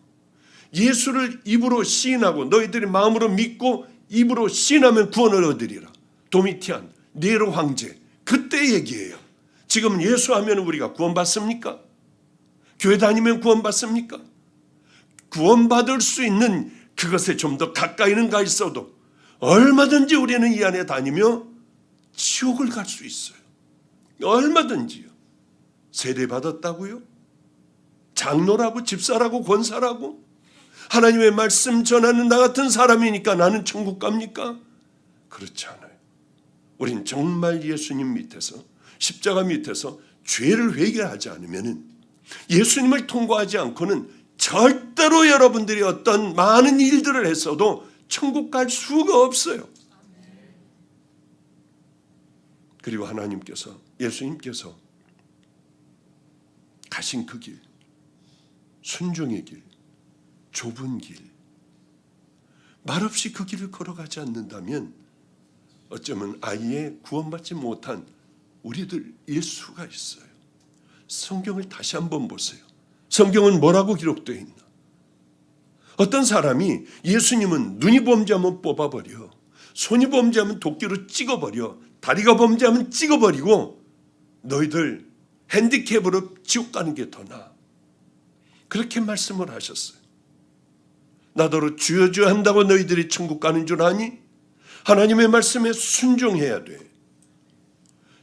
예수를 입으로 시인하고 너희들이 마음으로 믿고 입으로 시인하면 구원을 얻으리라. 도미티안, 네로 황제, 그때 얘기예요. 지금 예수하면 우리가 구원받습니까? 교회 다니면 구원받습니까? 구원받을 수 있는 그것에 좀 더 가까이는 가 있어도 얼마든지 우리는 이 안에 다니며 지옥을 갈 수 있어요. 얼마든지요. 세례받았다고요? 장로라고 집사라고 권사라고? 하나님의 말씀 전하는 나 같은 사람이니까 나는 천국 갑니까? 그렇지 않아요. 우린 정말 예수님 밑에서 십자가 밑에서 죄를 회개하지 않으면 예수님을 통과하지 않고는 절대로 여러분들이 어떤 많은 일들을 했어도 천국 갈 수가 없어요. 그리고 하나님께서 예수님께서 가신 그 길, 순종의 길, 좁은 길, 말없이 그 길을 걸어가지 않는다면 어쩌면 아예 구원받지 못한 우리들일 수가 있어요. 성경을 다시 한번 보세요. 성경은 뭐라고 기록되어 있나? 어떤 사람이 예수님은 눈이 범죄하면 뽑아버려, 손이 범죄하면 도끼로 찍어버려, 다리가 범죄하면 찍어버리고 너희들 핸디캡으로 지옥 가는 게 더 나아. 그렇게 말씀을 하셨어요. 나더러 주여 주여 한다고 너희들이 천국 가는 줄 아니? 하나님의 말씀에 순종해야 돼.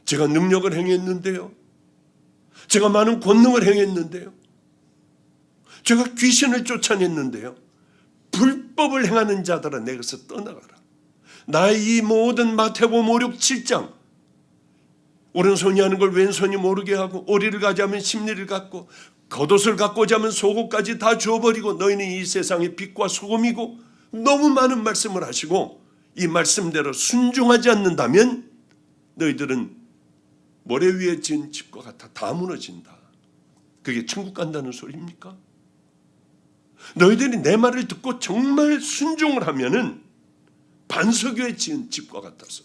제가 능력을 행했는데요. 제가 많은 권능을 행했는데요. 제가 귀신을 쫓아냈는데요. 불법을 행하는 자들아 내게서 떠나가라. 나의 이 모든 마태복음 5, 6, 7장 오른손이 하는 걸 왼손이 모르게 하고 오리를 가자면 십리를 갖고 겉옷을 갖고 자면 속옷까지 다 줘버리고 너희는 이 세상의 빛과 소금이고 너무 많은 말씀을 하시고 이 말씀대로 순종하지 않는다면 너희들은 모래 위에 지은 집과 같아 다 무너진다. 그게 천국 간다는 소리입니까? 너희들이 내 말을 듣고 정말 순종을 하면은 반석 위에 지은 집과 같아서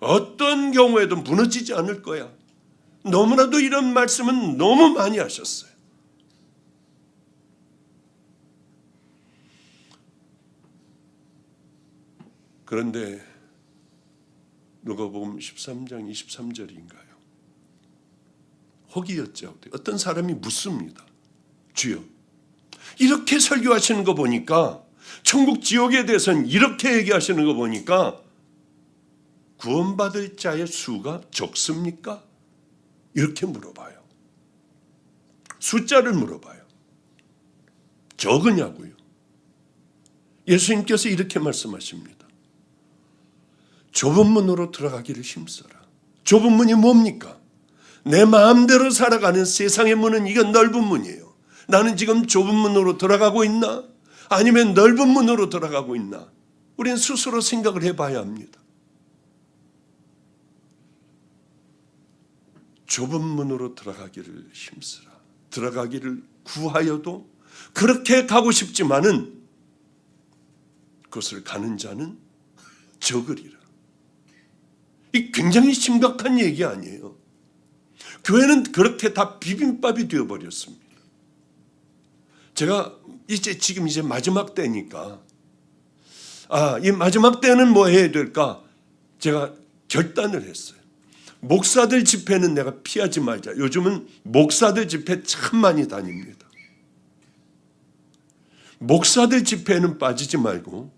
어떤 경우에도 무너지지 않을 거야. 너무나도 이런 말씀은 너무 많이 하셨어요. 그런데 누가복음 13장 23절인가요? 혹이었죠. 어떤 사람이 묻습니다. 주여, 이렇게 설교하시는 거 보니까 천국 지옥에 대해서는 이렇게 얘기하시는 거 보니까 구원받을 자의 수가 적습니까? 이렇게 물어봐요. 숫자를 물어봐요. 적으냐고요. 예수님께서 이렇게 말씀하십니다. 좁은 문으로 들어가기를 힘써라. 좁은 문이 뭡니까? 내 마음대로 살아가는 세상의 문은 이건 넓은 문이에요. 나는 지금 좁은 문으로 들어가고 있나? 아니면 넓은 문으로 들어가고 있나? 우리는 스스로 생각을 해봐야 합니다. 좁은 문으로 들어가기를 힘쓰라. 들어가기를 구하여도 그렇게 가고 싶지만은 그것을 가는 자는 적으리라. 이 굉장히 심각한 얘기 아니에요. 교회는 그렇게 다 비빔밥이 되어버렸습니다. 제가 지금 이제 마지막 때니까 이 마지막 때는 뭐 해야 될까? 제가 결단을 했어요. 목사들 집회는 내가 피하지 말자. 요즘은 목사들 집회 참 많이 다닙니다. 목사들 집회는 빠지지 말고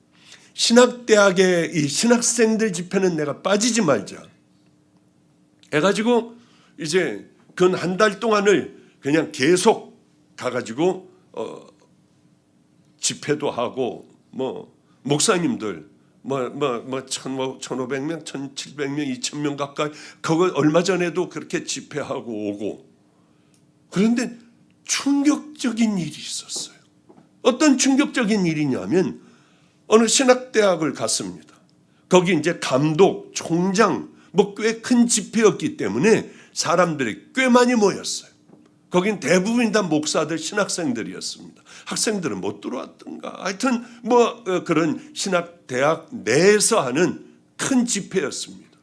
신학대학의 이 신학생들 집회는 내가 빠지지 말자 해가지고 이제 근 한 달 동안을 그냥 계속 가가지고 집회도 하고 뭐 목사님들 1,500명, 1,700명, 2,000명 가까이 그거 얼마 전에도 그렇게 집회하고 오고. 그런데 충격적인 일이 있었어요. 어떤 충격적인 일이냐면 어느 신학대학을 갔습니다. 거기 이제 감독, 총장 뭐 꽤 큰 집회였기 때문에 사람들이 꽤 많이 모였어요. 거긴 대부분 다 목사들, 신학생들이었습니다. 학생들은 못 들어왔던가. 하여튼 뭐 그런 신학대학 내에서 하는 큰 집회였습니다.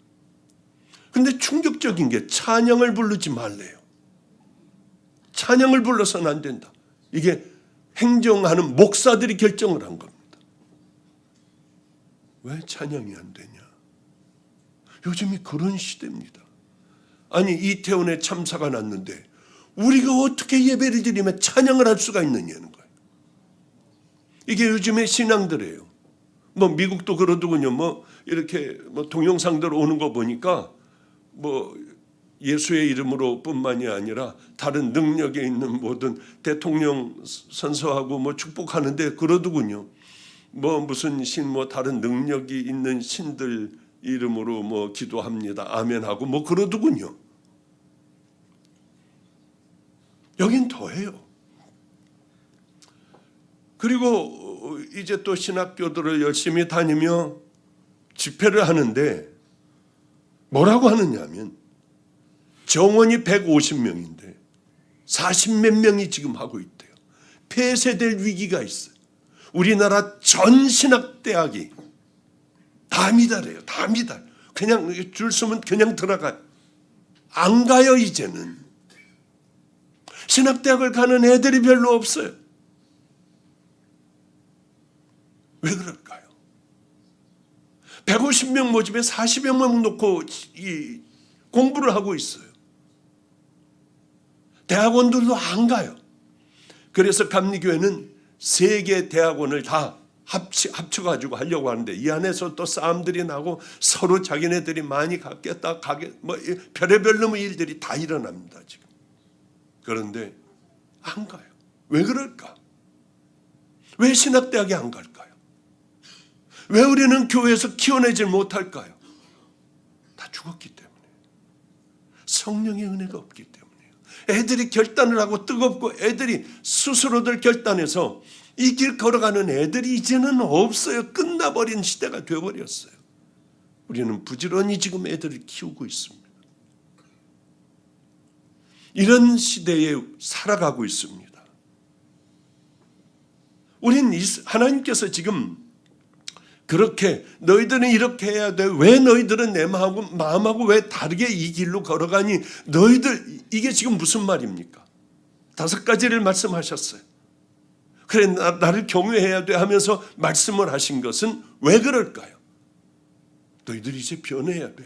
그런데 충격적인 게 찬양을 부르지 말래요. 찬양을 불러서는 안 된다. 이게 행정하는 목사들이 결정을 한 겁니다. 왜 찬양이 안 되냐? 요즘이 그런 시대입니다. 아니 이태원에 참사가 났는데 우리가 어떻게 예배를 드리며 찬양을 할 수가 있느냐는 거예요. 이게 요즘의 신앙들이에요. 뭐 미국도 그러더군요. 뭐 이렇게 뭐 동영상들 오는 거 보니까 뭐 예수의 이름으로뿐만이 아니라 다른 능력에 있는 모든 대통령 선서하고 뭐 축복하는데 그러더군요. 뭐 무슨 신 뭐 다른 능력이 있는 신들 이름으로 뭐 기도합니다. 아멘하고 뭐 그러더군요. 여긴 더해요. 그리고 이제 또 신학교들을 열심히 다니며 집회를 하는데 뭐라고 하느냐 하면 정원이 150명인데 40몇 명이 지금 하고 있대요. 폐쇄될 위기가 있어요. 우리나라 전 신학대학이 다 미달해요. 다 미달. 그냥 줄 서면 그냥 들어가요. 안 가요 이제는. 신학대학을 가는 애들이 별로 없어요. 왜 그럴까요? 150명 모집에 40명만 놓고 공부를 하고 있어요. 대학원들도 안 가요. 그래서 감리교회는 3개 대학원을 다 합쳐가지고 하려고 하는데 이 안에서 또 싸움들이 나고 서로 자기네들이 많이 갖겠다 별의별 놈의 일들이 다 일어납니다 지금. 그런데 안 가요. 왜 그럴까? 왜 신학대학에 안 갈까요? 왜 우리는 교회에서 키워내질 못할까요? 다 죽었기 때문에. 성령의 은혜가 없기 때문에요. 애들이 결단을 하고 뜨겁고 애들이 스스로들 결단해서 이 길 걸어가는 애들이 이제는 없어요. 끝나버린 시대가 되어버렸어요. 우리는 부지런히 지금 애들을 키우고 있습니다. 이런 시대에 살아가고 있습니다. 우린 하나님께서 지금 그렇게 너희들은 이렇게 해야 돼. 왜 너희들은 내 마음하고 왜 다르게 이 길로 걸어가니? 너희들 이게 지금 무슨 말입니까? 5가지를 말씀하셨어요. 그래 나를 경외해야 돼 하면서 말씀을 하신 것은 왜 그럴까요? 너희들이 이제 변해야 돼.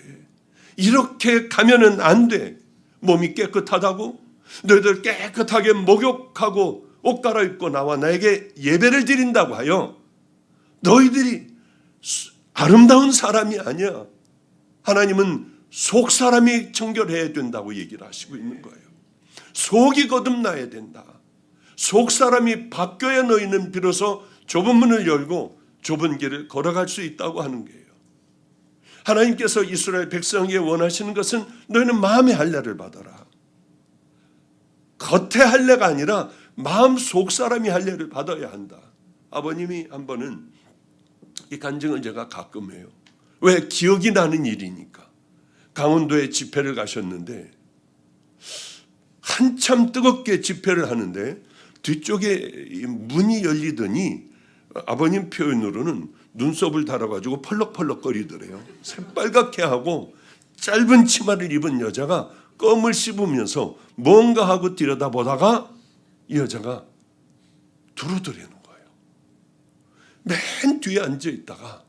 이렇게 가면은 안 돼. 몸이 깨끗하다고? 너희들 깨끗하게 목욕하고 옷 갈아입고 나와 나에게 예배를 드린다고 하여 너희들이 아름다운 사람이 아니야. 하나님은 속 사람이 청결해야 된다고 얘기를 하시고 있는 거예요. 속이 거듭나야 된다. 속 사람이 바뀌어야 너희는 비로소 좁은 문을 열고 좁은 길을 걸어갈 수 있다고 하는 거예요. 하나님께서 이스라엘 백성에게 원하시는 것은 너희는 마음의 할례를 받아라. 겉의 할례가 아니라 마음 속 사람이 할례를 받아야 한다. 아버님이 한 번은 이 간증을 제가 가끔 해요. 왜? 기억이 나는 일이니까. 강원도에 집회를 가셨는데 한참 뜨겁게 집회를 하는데 뒤쪽에 문이 열리더니 아버님 표현으로는 눈썹을 달아가지고 펄럭펄럭거리더래요. 새빨갛게 하고 짧은 치마를 입은 여자가 껌을 씹으면서 뭔가 하고 들여다보다가 이 여자가 두루두르는 거예요. 맨 뒤에 앉아있다가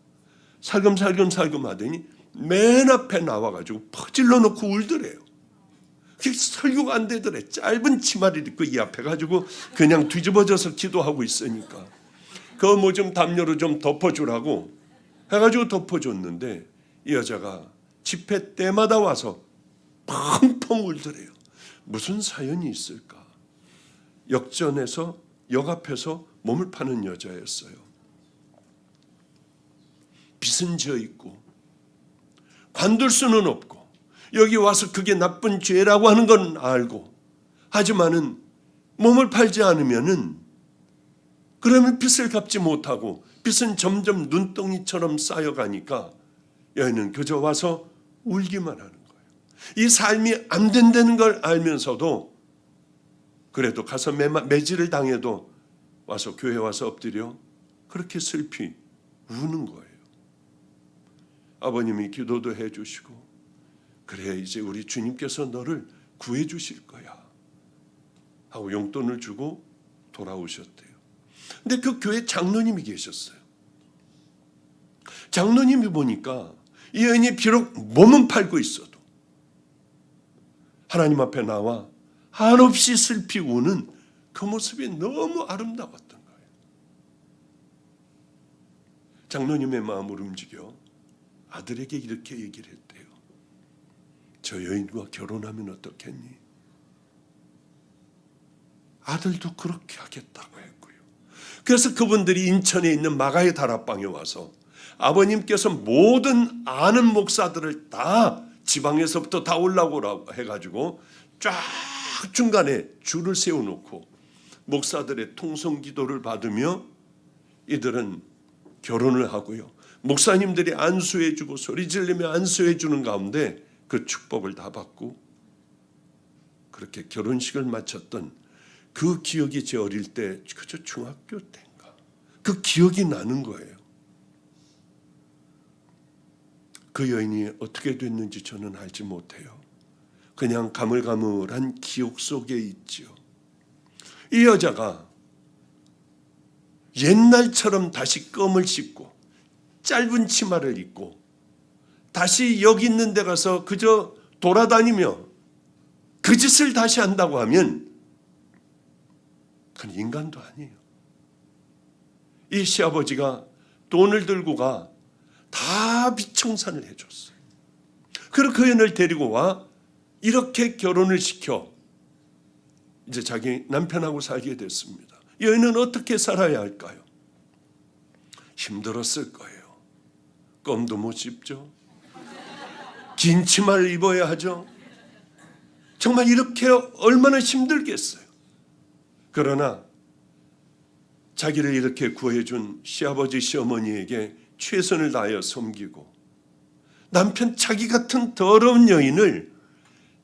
살금살금 하더니 맨 앞에 나와가지고 퍼질러 놓고 울더래요. 설교가 안 되더래. 짧은 치마를 입고 이 앞에 가지고 그냥 뒤집어져서 기도하고 있으니까 그 뭐 좀 담요로 좀 덮어주라고 해가지고 덮어줬는데 이 여자가 집회 때마다 와서 펑펑 울더래요. 무슨 사연이 있을까? 역전에서 역 앞에서 몸을 파는 여자였어요. 빚은 지어 있고 관둘 수는 없고 여기 와서 그게 나쁜 죄라고 하는 건 알고 하지만은 몸을 팔지 않으면은 그러면 빚을 갚지 못하고 빚은 점점 눈덩이처럼 쌓여가니까 여인은 그저 와서 울기만 하는 거예요. 이 삶이 안 된다는 걸 알면서도 그래도 가서 매질을 당해도 와서 교회 와서 엎드려 그렇게 슬피 우는 거예요. 아버님이 기도도 해주시고 그래 이제 우리 주님께서 너를 구해 주실 거야 하고 용돈을 주고 돌아오셨대요. 근데 그 교회 장로님이 계셨어요. 장로님이 보니까 이 여인이 비록 몸은 팔고 있어도 하나님 앞에 나와 한없이 슬피 우는 그 모습이 너무 아름다웠던 거예요. 장로님의 마음을 움직여 아들에게 이렇게 얘기를 했대요. 저 여인과 결혼하면 어떻겠니? 아들도 그렇게 하겠다고 했고요. 그래서 그분들이 인천에 있는 마가의 다락방에 와서 아버님께서 모든 아는 목사들을 다 지방에서부터 다 올라오라고 해가지고 쫙 중간에 줄을 세워놓고 목사들의 통성기도를 받으며 이들은 결혼을 하고요. 목사님들이 안수해주고 소리 지르며 안수해주는 가운데 그 축복을 다 받고 그렇게 결혼식을 마쳤던 그 기억이 제 어릴 때 그저 중학교 때인가 그 기억이 나는 거예요. 그 여인이 어떻게 됐는지 저는 알지 못해요. 그냥 가물가물한 기억 속에 있지요. 이 여자가 옛날처럼 다시 껌을 씹고 짧은 치마를 입고 다시 여기 있는 데 가서 그저 돌아다니며 그 짓을 다시 한다고 하면 그건 인간도 아니에요. 이 시아버지가 돈을 들고 가 다 비청산을 해줬어요. 그리고 그 여인을 데리고 와 이렇게 결혼을 시켜 이제 자기 남편하고 살게 됐습니다. 여인은 어떻게 살아야 할까요? 힘들었을 거예요. 껌도 못 씹죠. 긴 치마를 입어야 하죠. 정말 이렇게 얼마나 힘들겠어요. 그러나 자기를 이렇게 구해준 시아버지 시어머니에게 최선을 다하여 섬기고 남편 자기 같은 더러운 여인을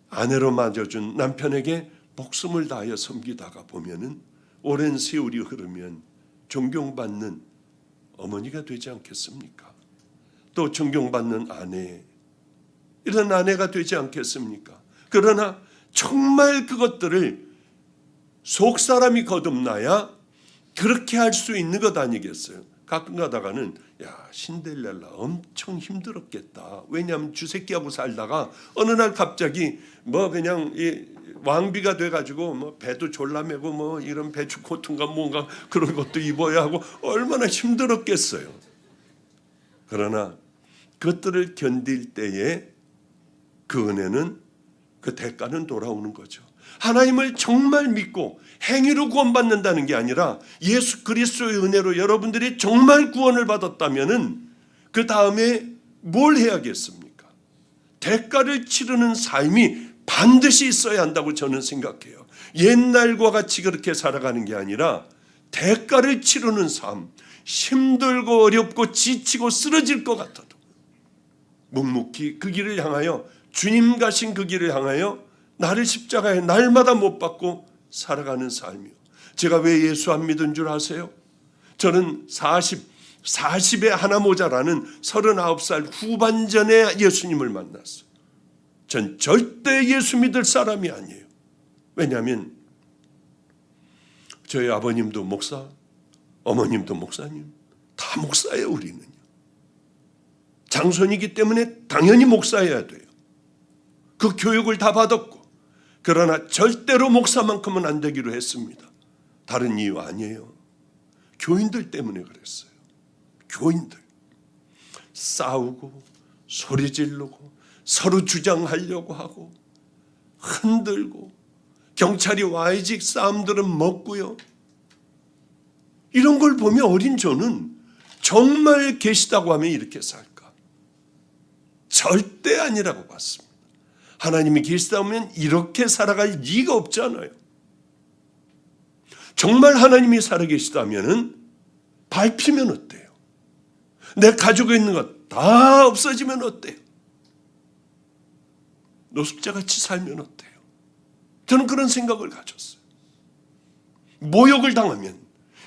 아내로 맞아준 남편에게 목숨을 다하여 섬기다가 보면은 오랜 세월이 흐르면 존경받는 어머니가 되지 않겠습니까? 또 존경받는 아내, 이런 아내가 되지 않겠습니까? 그러나 정말 그것들을 속 사람이 거듭나야 그렇게 할 수 있는 것 아니겠어요? 가끔 가다가는 야, 신데렐라 엄청 힘들었겠다. 왜냐하면 주새끼하고 살다가 어느 날 갑자기 뭐 그냥 이 왕비가 돼가지고 뭐 배도 졸라매고 뭐 이런 배추 코트인가 뭔가 그런 것도 입어야 하고 얼마나 힘들었겠어요. 그러나 그것들을 견딜 때에 그 은혜는 그 대가는 돌아오는 거죠. 하나님을 정말 믿고 행위로 구원받는다는 게 아니라 예수 그리스도의 은혜로 여러분들이 정말 구원을 받았다면은 그 다음에 뭘 해야겠습니까? 대가를 치르는 삶이 반드시 있어야 한다고 저는 생각해요. 옛날과 같이 그렇게 살아가는 게 아니라 대가를 치르는 삶, 힘들고 어렵고 지치고 쓰러질 것 같아도 묵묵히 그 길을 향하여 주님 가신 그 길을 향하여 나를 십자가에 날마다 못 박고 살아가는 삶이요. 제가 왜 예수 안 믿은 줄 아세요? 저는 40에 하나 모자라는 39살 후반전에 예수님을 만났어요. 전 절대 예수 믿을 사람이 아니에요. 왜냐하면 저희 아버님도 목사, 어머님도 목사님, 다 목사예요. 우리는요. 장손이기 때문에 당연히 목사여야 돼요. 그 교육을 다 받았고, 그러나 절대로 목사만큼은 안 되기로 했습니다. 다른 이유 아니에요. 교인들 때문에 그랬어요. 교인들 싸우고 소리 지르고 서로 주장하려고 하고 흔들고 경찰이 와야지 싸움들은 먹고요. 이런 걸 보면 어린 저는 정말 계시다고 하면 이렇게 살까? 절대 아니라고 봤습니다. 하나님이 계시다면 이렇게 살아갈 리가 없잖아요. 정말 하나님이 살아계시다면 밟히면 어때요? 내 가지고 있는 것 다 없어지면 어때요? 노숙자같이 살면 어때요? 저는 그런 생각을 가졌어요. 모욕을 당하면,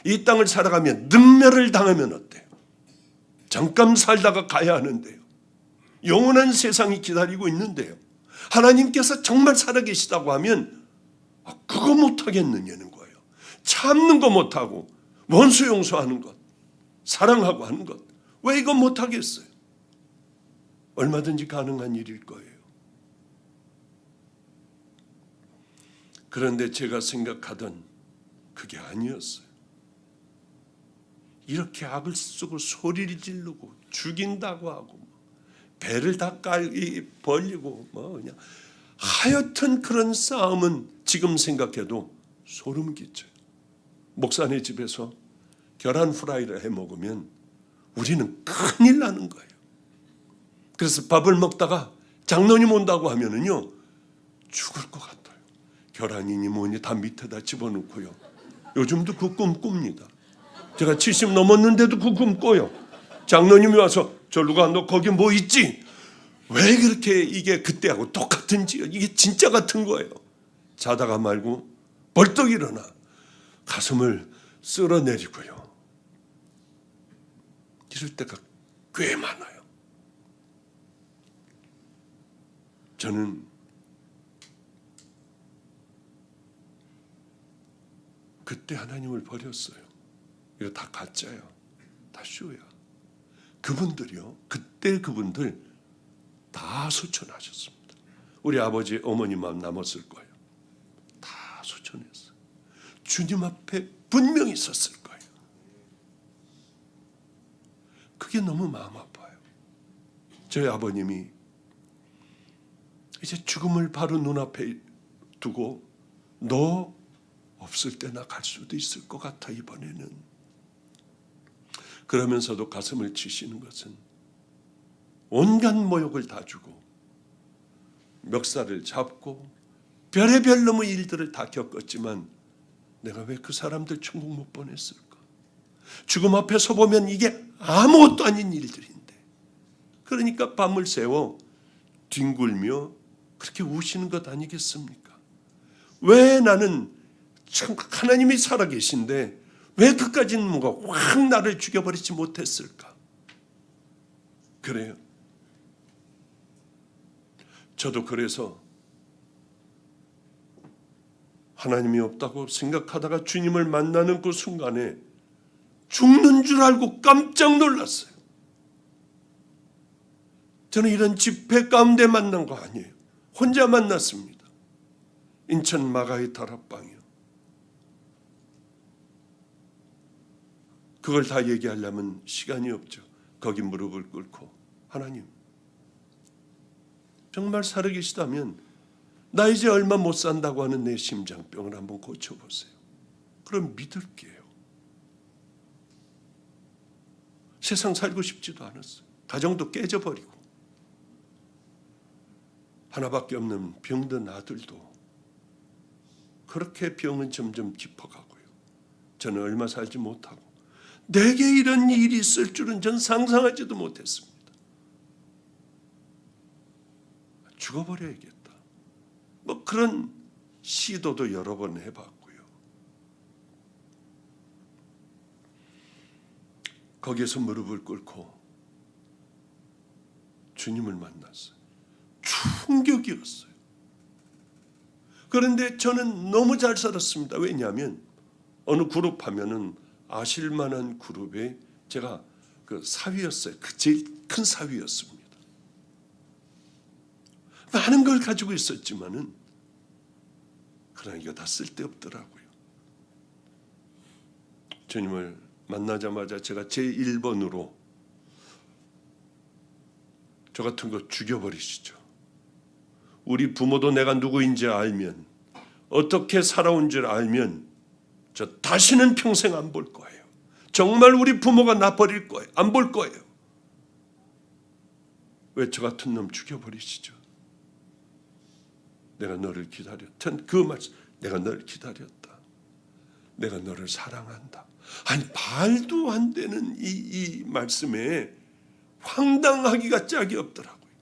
이 땅을 살아가면 능멸을 당하면 어때요? 잠깐 살다가 가야 하는데요. 영원한 세상이 기다리고 있는데요. 하나님께서 정말 살아계시다고 하면 그거 못하겠느냐는 거예요. 참는 거 못하고 원수 용서하는 것, 사랑하고 하는 것, 왜 이거 못하겠어요? 얼마든지 가능한 일일 거예요. 그런데 제가 생각하던 그게 아니었어요. 이렇게 악을 쓰고 소리를 지르고 죽인다고 하고 배를 다 벌리고 뭐 그냥 하여튼 그런 싸움은 지금 생각해도 소름 끼쳐요. 목사네 집에서 계란 후라이를 해 먹으면 우리는 큰일 나는 거예요. 그래서 밥을 먹다가 장로님 온다고 하면은요 죽을 것 같아요. 계란이니 뭐니 다 밑에다 집어넣고요. 요즘도 그 꿈 꿉니다. 제가 70 넘었는데도 그 꿈 꿔요. 장로님이 와서 절루가 너 거기 뭐 있지? 왜 그렇게 이게 그때하고 똑같은지 이게 진짜 같은 거예요. 자다가 말고 벌떡 일어나 가슴을 쓸어내리고요. 이럴 때가 꽤 많아요. 저는 그때 하나님을 버렸어요. 이거 다 가짜야. 다 쇼야. 그분들이요. 그때 그분들 다 수천하셨습니다. 우리 아버지 어머니만 남았을 거예요. 다 수천했어요. 주님 앞에 분명히 섰을 거예요. 그게 너무 마음 아파요. 저희 아버님이 이제 죽음을 바로 눈앞에 두고 너 없을 때 나 갈 수도 있을 것 같아 이번에는. 그러면서도 가슴을 치시는 것은 온갖 모욕을 다 주고 멱살을 잡고 별의별 놈의 일들을 다 겪었지만 내가 왜 그 사람들 천국 못 보냈을까? 죽음 앞에 서보면 이게 아무것도 아닌 일들인데, 그러니까 밤을 새워 뒹굴며 그렇게 우시는 것 아니겠습니까? 왜 나는 참 하나님이 살아계신데 왜 그까지는 뭔가 확 나를 죽여버리지 못했을까? 그래요. 저도 그래서 하나님이 없다고 생각하다가 주님을 만나는 그 순간에 죽는 줄 알고 깜짝 놀랐어요. 저는 이런 집회 가운데 만난 거 아니에요. 혼자 만났습니다. 인천 마가이 다락방이요. 그걸 다 얘기하려면 시간이 없죠. 거기 무릎을 꿇고 하나님 정말 살아계시다면 나 이제 얼마 못 산다고 하는 내 심장병을 한번 고쳐보세요. 그럼 믿을게요. 세상 살고 싶지도 않았어요. 가정도 깨져버리고 하나밖에 없는 병든 아들도 그렇게 병은 점점 깊어가고요. 저는 얼마 살지 못하고 내게 이런 일이 있을 줄은 전 상상하지도 못했습니다. 죽어버려야겠다. 뭐 그런 시도도 여러 번 해봤고요. 거기에서 무릎을 꿇고 주님을 만났어요. 충격이었어요. 그런데 저는 너무 잘 살았습니다. 왜냐하면 어느 그룹 하면은 아실만한 그룹에 제가 그 사위였어요. 그 제일 큰 사위였습니다. 많은 걸 가지고 있었지만은 그러나 이거 다 쓸데없더라고요. 주님을 만나자마자 제가 제 1번으로 저 같은 거 죽여버리시죠. 우리 부모도 내가 누구인지 알면, 어떻게 살아온 줄 알면 저 다시는 평생 안 볼 거예요. 정말 우리 부모가 나 버릴 거예요. 안 볼 거예요. 왜 저 같은 놈 죽여버리시죠? 내가 너를 기다렸다. 전 그 말씀, 내가 너를 기다렸다. 내가 너를 사랑한다. 아니 말도 안 되는 이 말씀에 황당하기가 짝이 없더라고요.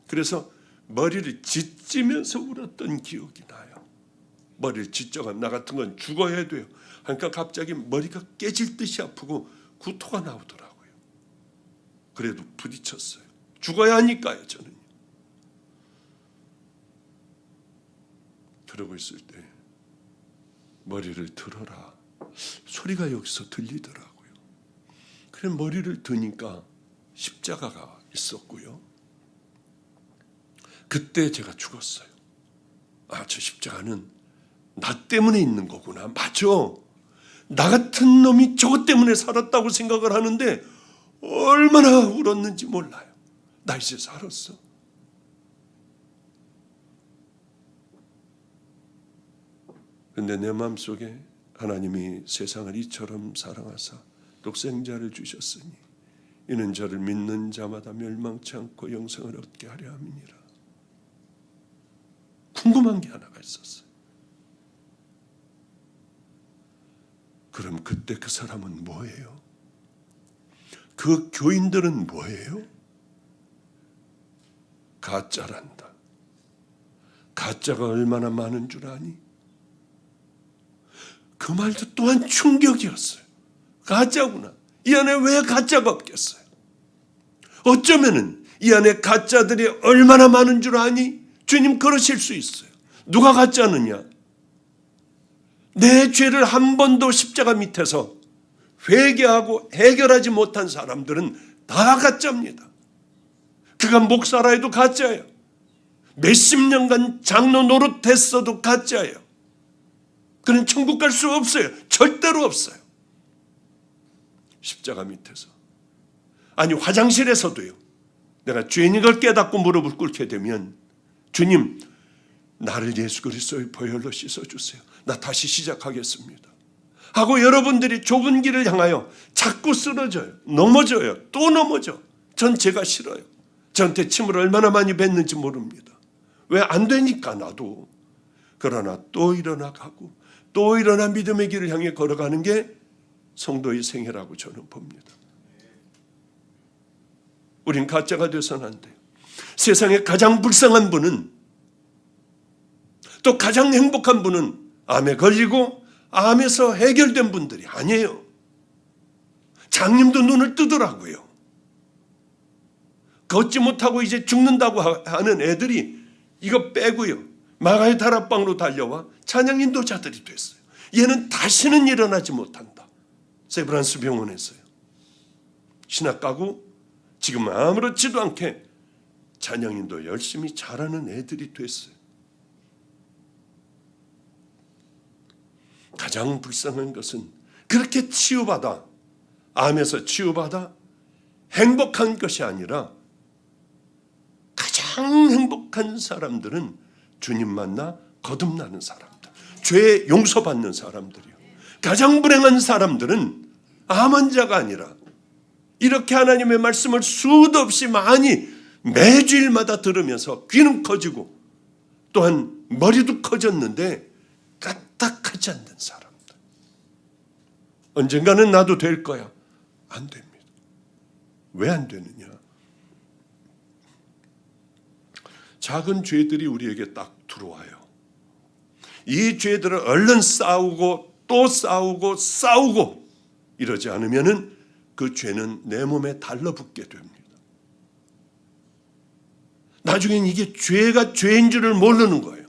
그래서 머리를 짓지면서 울었던 기억이 나요. 머리를 짓져가면 나 같은 건 죽어야 돼요. 그러니까 갑자기 머리가 깨질 듯이 아프고 구토가 나오더라고요. 그래도 부딪혔어요. 죽어야 하니까요, 저는. 그러고 있을 때 머리를 들어라. 소리가 여기서 들리더라고요. 그래 머리를 드니까 십자가가 있었고요. 그때 제가 죽었어요. 아, 저 십자가는 나 때문에 있는 거구나. 맞아. 나 같은 놈이 저것 때문에 살았다고 생각을 하는데 얼마나 울었는지 몰라요. 나 이제 살았어. 근데 내 마음속에 하나님이 세상을 이처럼 사랑하사 독생자를 주셨으니 이는 저를 믿는 자마다 멸망치 않고 영생을 얻게 하려 함이니라. 궁금한 게 하나가 있었어요. 그럼 그때 그 사람은 뭐예요? 그 교인들은 뭐예요? 가짜란다. 가짜가 얼마나 많은 줄 아니? 그 말도 또한 충격이었어요. 가짜구나. 이 안에 왜 가짜가 없겠어요? 어쩌면은 이 안에 가짜들이 얼마나 많은 줄 아니? 주님 그러실 수 있어요. 누가 가짜느냐? 내 죄를 한 번도 십자가 밑에서 회개하고 해결하지 못한 사람들은 다 가짜입니다. 그가 목사라 해도 가짜예요. 몇십 년간 장로 노릇했어도 가짜예요. 그는 천국 갈 수 없어요. 절대로 없어요. 십자가 밑에서. 아니 화장실에서도요. 내가 죄인인 걸 깨닫고 무릎을 꿇게 되면 주님 나를 예수 그리스도의 보혈로 씻어주세요. 나 다시 시작하겠습니다. 하고 여러분들이 좁은 길을 향하여 자꾸 쓰러져요. 넘어져요. 또 넘어져. 전 제가 싫어요. 저한테 침을 얼마나 많이 뱉는지 모릅니다. 왜 안 되니까 나도. 그러나 또 일어나 가고 또 일어나 믿음의 길을 향해 걸어가는 게 성도의 생애라고 저는 봅니다. 우린 가짜가 돼서는 안 돼요. 세상에 가장 불쌍한 분은 또 가장 행복한 분은 암에 걸리고 암에서 해결된 분들이 아니에요. 장님도 눈을 뜨더라고요. 걷지 못하고 이제 죽는다고 하는 애들이 이거 빼고요. 마가의 다락방으로 달려와 찬양 인도자들이 됐어요. 얘는 다시는 일어나지 못한다. 세브란스 병원에서요. 신학 가고 지금 아무렇지도 않게 찬양 인도 열심히 잘하는 애들이 됐어요. 가장 불쌍한 것은 그렇게 치유받아 암에서 치유받아 행복한 것이 아니라 가장 행복한 사람들은 주님 만나 거듭나는 사람들, 죄 용서받는 사람들이요. 가장 불행한 사람들은 암 환자가 아니라 이렇게 하나님의 말씀을 수도 없이 많이 매주일마다 들으면서 귀는 커지고 또한 머리도 커졌는데 까딱하지 않는 사람들. 언젠가는 나도 될 거야. 안 됩니다. 왜 안 되느냐? 작은 죄들이 우리에게 딱 들어와요. 이 죄들을 얼른 싸우고 또 싸우고 싸우고 이러지 않으면은 그 죄는 내 몸에 달라붙게 됩니다. 나중엔 이게 죄가 죄인 줄을 모르는 거예요.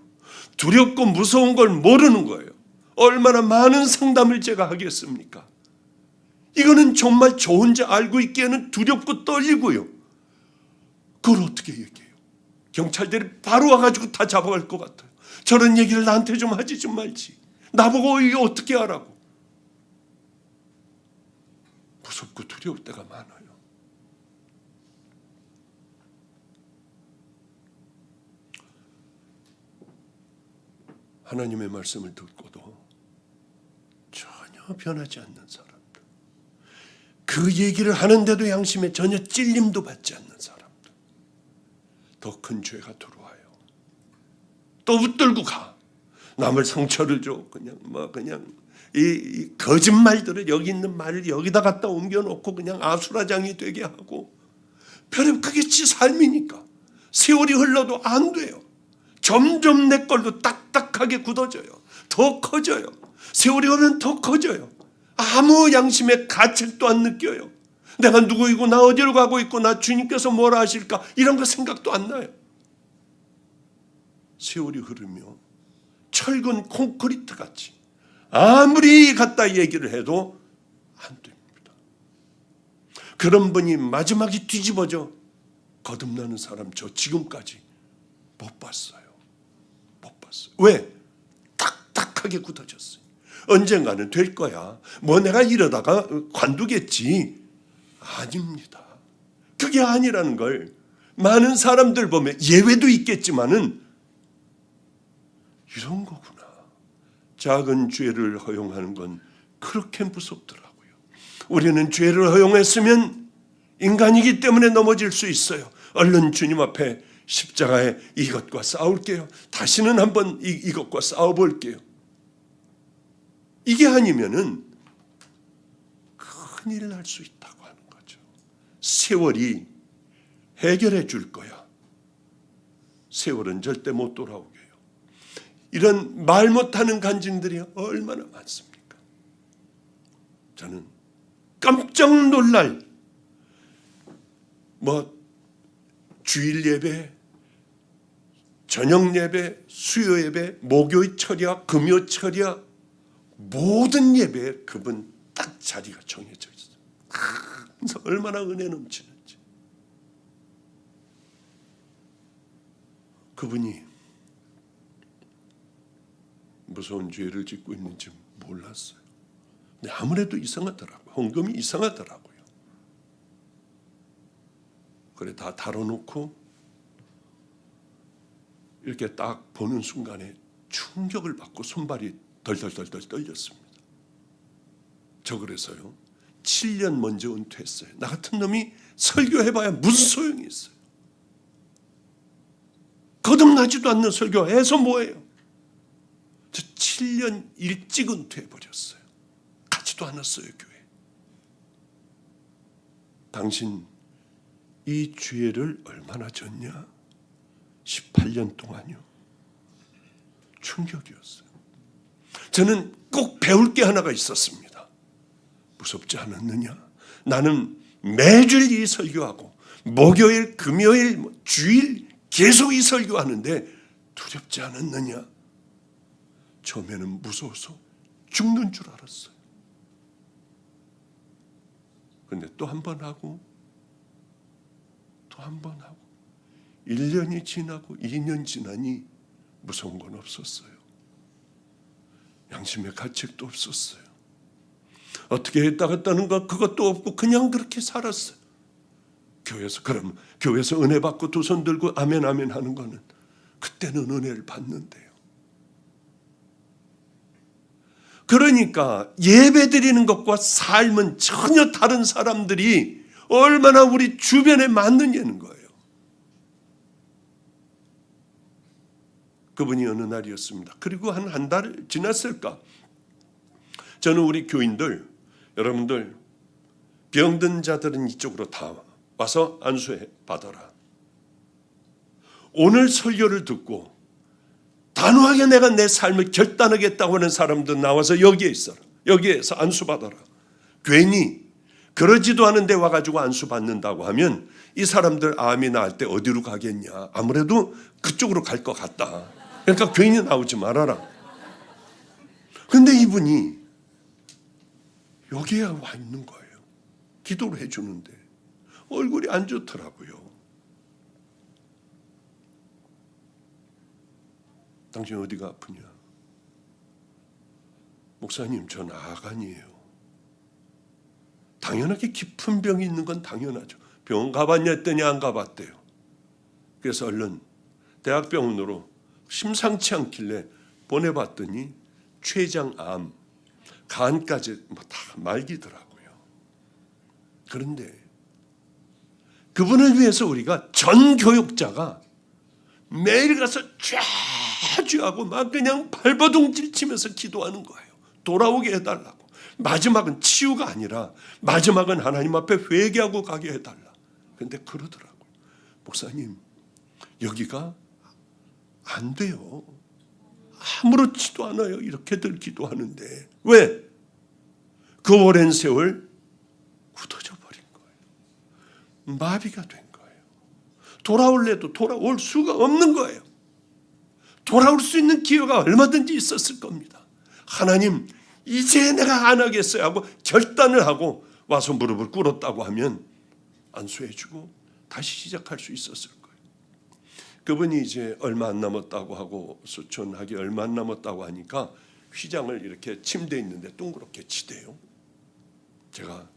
두렵고 무서운 걸 모르는 거예요. 얼마나 많은 상담을 제가 하겠습니까? 이거는 정말 저 혼자 알고 있기에는 두렵고 떨리고요. 그걸 어떻게 얘기해요? 경찰들이 바로 와가지고 다 잡아갈 것 같아요. 저런 얘기를 나한테 좀 하지 좀 말지. 나보고 이게 어떻게 하라고. 무섭고 두려울 때가 많아요. 하나님의 말씀을 듣고도 전혀 변하지 않는 사람들. 그 얘기를 하는데도 양심에 전혀 찔림도 받지 않는 사람들. 더 큰 죄가 들어와요. 또 웃들고 가. 남을 상처를 줘. 그냥 이 거짓말들을 여기 있는 말을 여기다 갖다 옮겨놓고 그냥 아수라장이 되게 하고. 별로 그게 지 삶이니까. 세월이 흘러도 안 돼요. 점점 내 걸로 딱딱하게 굳어져요. 더 커져요. 세월이 오면 더 커져요. 아무 양심의 가책도 안 느껴요. 내가 누구이고 나 어디로 가고 있고 나 주님께서 뭐라 하실까 이런 거 생각도 안 나요. 세월이 흐르며 철근 콘크리트 같이 아무리 갖다 얘기를 해도 안 됩니다. 그런 분이 마지막에 뒤집어져 거듭나는 사람 저 지금까지 못 봤어요. 못 봤어요. 왜? 딱딱하게 굳어졌어요. 언젠가는 될 거야. 뭐 내가 이러다가 관두겠지. 아닙니다. 그게 아니라는 걸 많은 사람들 보면 예외도 있겠지만은 이런 거구나. 작은 죄를 허용하는 건 그렇게 무섭더라고요. 우리는 죄를 허용했으면 인간이기 때문에 넘어질 수 있어요. 얼른 주님 앞에 십자가에 이것과 싸울게요. 다시는 한번 이것과 싸워볼게요. 이게 아니면은 큰일 날 수 있다고 하는 거죠. 세월이 해결해 줄 거야. 세월은 절대 못 돌아오게요. 이런 말 못하는 간증들이 얼마나 많습니까? 저는 깜짝 놀랄 주일 예배, 저녁 예배, 수요 예배, 목요일 철야, 금요 철야 모든 예배에 그분 딱 자리가 정해져 있어요. 그래서 얼마나 은혜 넘치는지. 그분이 무서운 죄를 짓고 있는지 몰랐어요. 근데 아무래도 이상하더라고요. 헌금이 이상하더라고요. 그래 다 다뤄놓고 이렇게 딱 보는 순간에 충격을 받고 손발이 덜덜덜덜 떨렸습니다. 저 그래서요 7년 먼저 은퇴했어요. 나 같은 놈이 설교해봐야 무슨 소용이 있어요. 거듭나지도 않는 설교해서 뭐예요. 저 7년 일찍 은퇴해버렸어요. 가지도 않았어요 교회. 당신 이 죄를 얼마나 졌냐? 18년 동안요. 충격이었어요. 저는 꼭 배울 게 하나가 있었습니다. 무섭지 않았느냐? 나는 매주일 이 설교하고 목요일, 금요일, 주일 계속 이 설교하는데 두렵지 않았느냐? 처음에는 무서워서 죽는 줄 알았어요. 근데 또 한 번 하고 또 한 번 하고 1년이 지나고 2년 지나니 무서운 건 없었어요. 양심의 가책도 없었어요. 어떻게 했다가 떠는 것 그것도 없고 그냥 그렇게 살았어요. 교회에서 은혜 받고 두 손 들고 아멘 아멘 하는 거는 그때는 은혜를 받는데요. 그러니까 예배 드리는 것과 삶은 전혀 다른 사람들이 얼마나 우리 주변에 많느냐는 거예요. 그분이 어느 날이었습니다. 그리고 한 달 지났을까? 저는 우리 교인들, 여러분들 병든 자들은 이쪽으로 다 와서 안수해 받아라. 오늘 설교를 듣고 단호하게 내가 내 삶을 결단하겠다고 하는 사람들 나와서 여기에 있어라. 여기에서 안수 받아라. 괜히 그러지도 않은데 와가지고 안수 받는다고 하면 이 사람들 암이 나을 때 어디로 가겠냐? 아무래도 그쪽으로 갈 것 같다. 그러니까 괜히 나오지 말아라. 근데 이분이 여기에 와 있는 거예요. 기도를 해주는데 얼굴이 안 좋더라고요. 당신 어디가 아프냐? 목사님, 전 아간이에요. 당연하게 깊은 병이 있는 건 당연하죠. 병원 가봤냐 했더니 안 가봤대요. 그래서 얼른 대학병원으로 심상치 않길래 보내봤더니 췌장암, 간까지 다 말기더라고요. 그런데 그분을 위해서 우리가 전 교육자가 매일 가서 쫙쫙하고 막 그냥 발버둥질 치면서 기도하는 거예요. 돌아오게 해달라고. 마지막은 치유가 아니라 마지막은 하나님 앞에 회개하고 가게 해달라. 그런데 그러더라고요. 목사님, 여기가 안 돼요. 아무렇지도 않아요. 이렇게들 기도하는데. 왜? 그 오랜 세월 굳어져 버린 거예요. 마비가 된 거예요. 돌아올래도 돌아올 수가 없는 거예요. 돌아올 수 있는 기회가 얼마든지 있었을 겁니다. 하나님, 이제 내가 안 하겠어요 하고 결단을 하고 와서 무릎을 꿇었다고 하면 안수해주고 다시 시작할 수 있었을 거예요. 그분이 이제 얼마 안 남았다고 하고 수천하기 얼마 안 남았다고 하니까 휘장을 이렇게 침대에 있는데 둥그렇게 치대요. 제가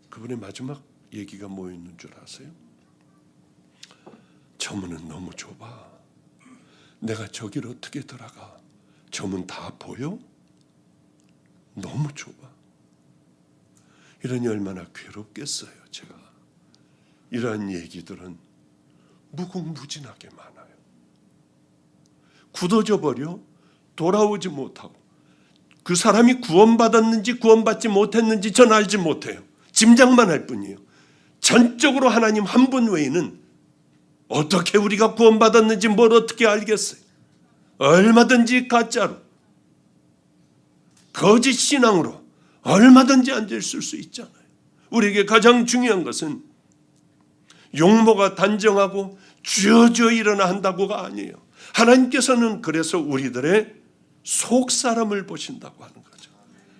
그분의 마지막 얘기가 뭐였는 줄 아세요? 저 문은 너무 좁아. 내가 저기를 어떻게 들어가? 저 문 다 보여? 너무 좁아. 이러니 얼마나 괴롭겠어요. 제가 이러한 얘기들은 무궁무진하게 많아요. 굳어져 버려 돌아오지 못하고 그 사람이 구원받았는지 구원받지 못했는지 전 알지 못해요. 짐작만 할 뿐이에요. 전적으로 하나님 한 분 외에는 어떻게 우리가 구원받았는지 뭘 어떻게 알겠어요? 얼마든지 가짜로, 거짓 신앙으로 얼마든지 앉아있을 수 있잖아요. 우리에게 가장 중요한 것은 용모가 단정하고 주여 일어나 한다고가 아니에요. 하나님께서는 그래서 우리들의 속사람을 보신다고 하는 거죠.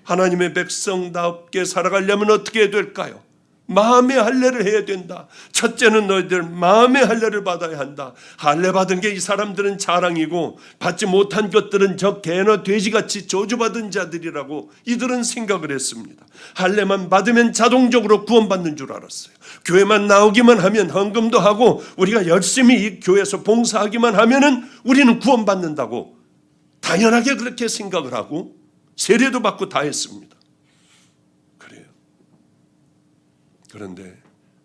하나님의 백성답게 살아가려면 어떻게 될까요? 마음의 할례를 해야 된다. 첫째는 너희들 마음의 할례를 받아야 한다. 할례 받은 게 이 사람들은 자랑이고 받지 못한 것들은 저 개나 돼지같이 저주받은 자들이라고 이들은 생각을 했습니다. 할례만 받으면 자동적으로 구원받는 줄 알았어요. 교회만 나오기만 하면 헌금도 하고 우리가 열심히 이 교회에서 봉사하기만 하면은 우리는 구원받는다고 당연하게 그렇게 생각을 하고 세례도 받고 다 했습니다. 그래요. 그런데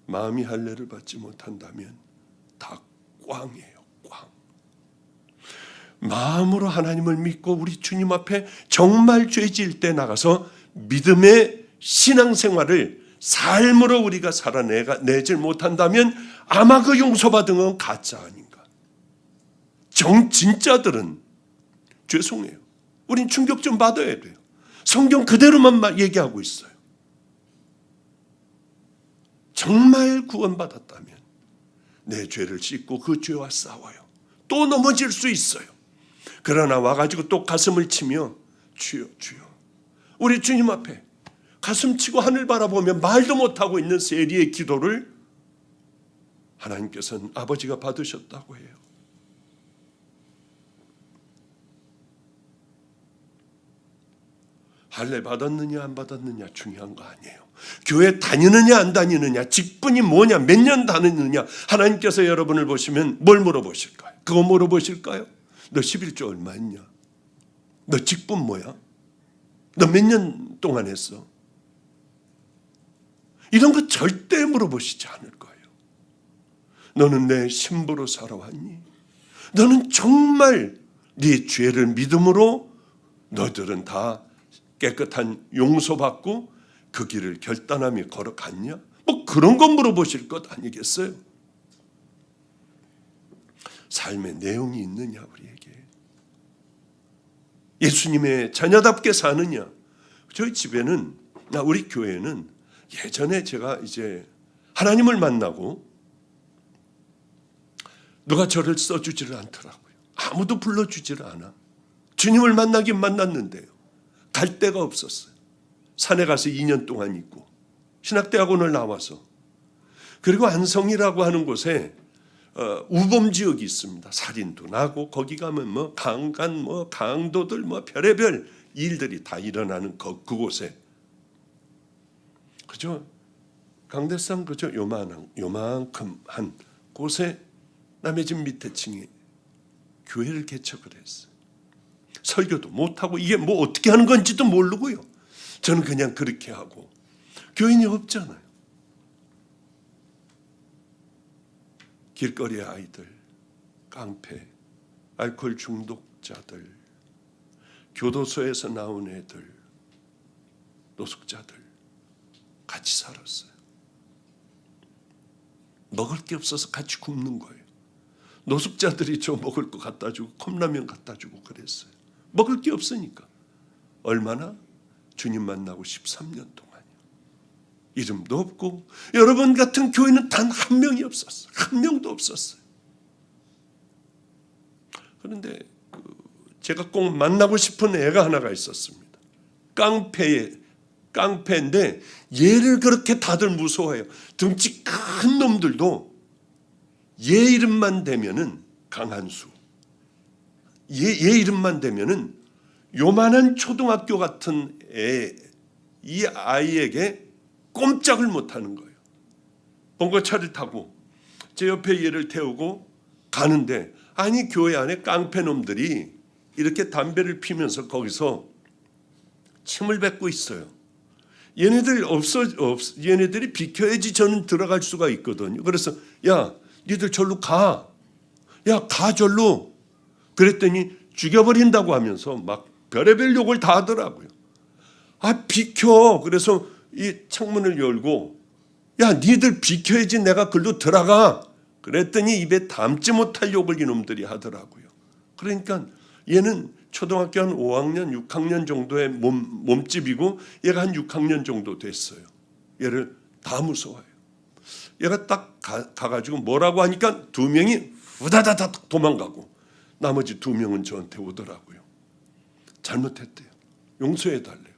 마음이 할례를 받지 못한다면 다 꽝이에요. 꽝. 마음으로 하나님을 믿고 우리 주님 앞에 정말 죄 지을 때 나가서 믿음의 신앙생활을 삶으로 우리가 살아내질 못한다면 아마 그 용서받은 건 가짜 아닌가. 진짜들은 죄송해요. 우린 충격 좀 받아야 돼요. 성경 그대로만 얘기하고 있어요. 정말 구원받았다면 내 죄를 씻고 그 죄와 싸워요. 또 넘어질 수 있어요. 그러나 와가지고 또 가슴을 치며 주여 주여, 우리 주님 앞에 가슴 치고 하늘 바라보며 말도 못하고 있는 세리의 기도를 하나님께서는 아버지가 받으셨다고 해요. 할례 받았느냐 안 받았느냐 중요한 거 아니에요. 교회 다니느냐 안 다니느냐, 직분이 뭐냐, 몇 년 다니느냐. 하나님께서 여러분을 보시면 뭘 물어보실까요? 그거 물어보실까요? 너 11조 얼마 했냐? 너 직분 뭐야? 너 몇 년 동안 했어? 이런 거 절대 물어보시지 않을 거예요. 너는 내 신부로 살아왔니? 너는 정말 네 죄를 믿음으로 너희들은 다 깨끗한 용서받고 그 길을 결단하며 걸어갔냐? 뭐 그런 거 물어보실 것 아니겠어요? 삶의 내용이 있느냐 우리에게? 예수님의 자녀답게 사느냐? 저희 집에는, 우리 교회는 예전에 제가 이제 하나님을 만나고 누가 저를 써주지를 않더라고요. 아무도 불러주지를 않아. 주님을 만나긴 만났는데요, 갈 데가 없었어요. 산에 가서 2년 동안 있고 신학대학원을 나와서, 그리고 안성이라고 하는 곳에 우범 지역이 있습니다. 살인도 나고 거기 가면 뭐 강간, 뭐 강도들, 뭐 별의별 일들이 다 일어나는 그곳에, 그죠? 강대상 그죠? 요만큼 한 곳에 남의 집 밑에 층에 교회를 개척을 했어요. 설교도 못하고 이게 뭐 어떻게 하는 건지도 모르고요. 저는 그냥 그렇게 하고, 교인이 없잖아요. 길거리 아이들, 깡패, 알코올 중독자들, 교도소에서 나온 애들, 노숙자들 같이 살았어요. 먹을 게 없어서 같이 굶는 거예요. 노숙자들이 저 먹을 거 갖다 주고 컵라면 갖다 주고 그랬어요. 먹을 게 없으니까. 얼마나? 주님 만나고 13년 동안이요. 이름도 없고, 여러분 같은 교인은 단 한 명이 없었어요. 한 명도 없었어요. 그런데 제가 꼭 만나고 싶은 애가 하나가 있었습니다. 깡패인데 얘를 그렇게 다들 무서워해요. 덩치 큰 놈들도 얘 이름만 대면은 강한수, 얘 이름만 대면은 요만한 초등학교 같은 이 아이에게 꼼짝을 못하는 거예요. 봉고차를 타고 제 옆에 얘를 태우고 가는데, 아니 교회 안에 깡패놈들이 이렇게 담배를 피면서 거기서 침을 뱉고 있어요. 얘네들이 비켜야지 저는 들어갈 수가 있거든요. 그래서 야, 니들 절로 가. 야, 가 절로. 그랬더니 죽여버린다고 하면서 막 별의별 욕을 다 하더라고요. 아, 비켜. 그래서 이 창문을 열고, 야, 니들 비켜야지 내가 글로 들어가. 그랬더니 입에 담지 못할 욕을 이놈들이 하더라고요. 그러니까 얘는 초등학교 한 5학년, 6학년 정도의 몸집이고 얘가 한 6학년 정도 됐어요. 얘를 다 무서워해요. 얘가 딱 가가지고 뭐라고 하니까 2명이 후다다닥 도망가고 나머지 2명은 저한테 오더라고요. 잘못했대요. 용서해달래요.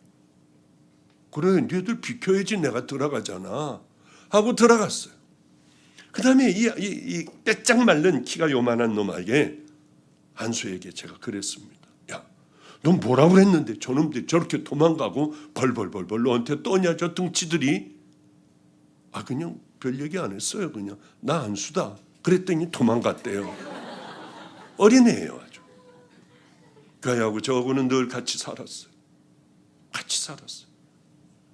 그래, 너희들 비켜야지 내가 들어가잖아 하고 들어갔어요. 그 다음에 이 빼짝 말른 키가 요만한 놈에게 한수에게 제가 그랬습니다. 야, 넌 뭐라고 그랬는데 저놈들이 저렇게 도망가고 벌벌벌벌 너한테 떠냐 저 등치들이. 그냥 별 얘기 안 했어요. 그냥 나 한수다 그랬더니 도망갔대요. 어린애예요 아주. 그 아이하고 저하고는 늘 같이 살았어요. 같이 살았어요.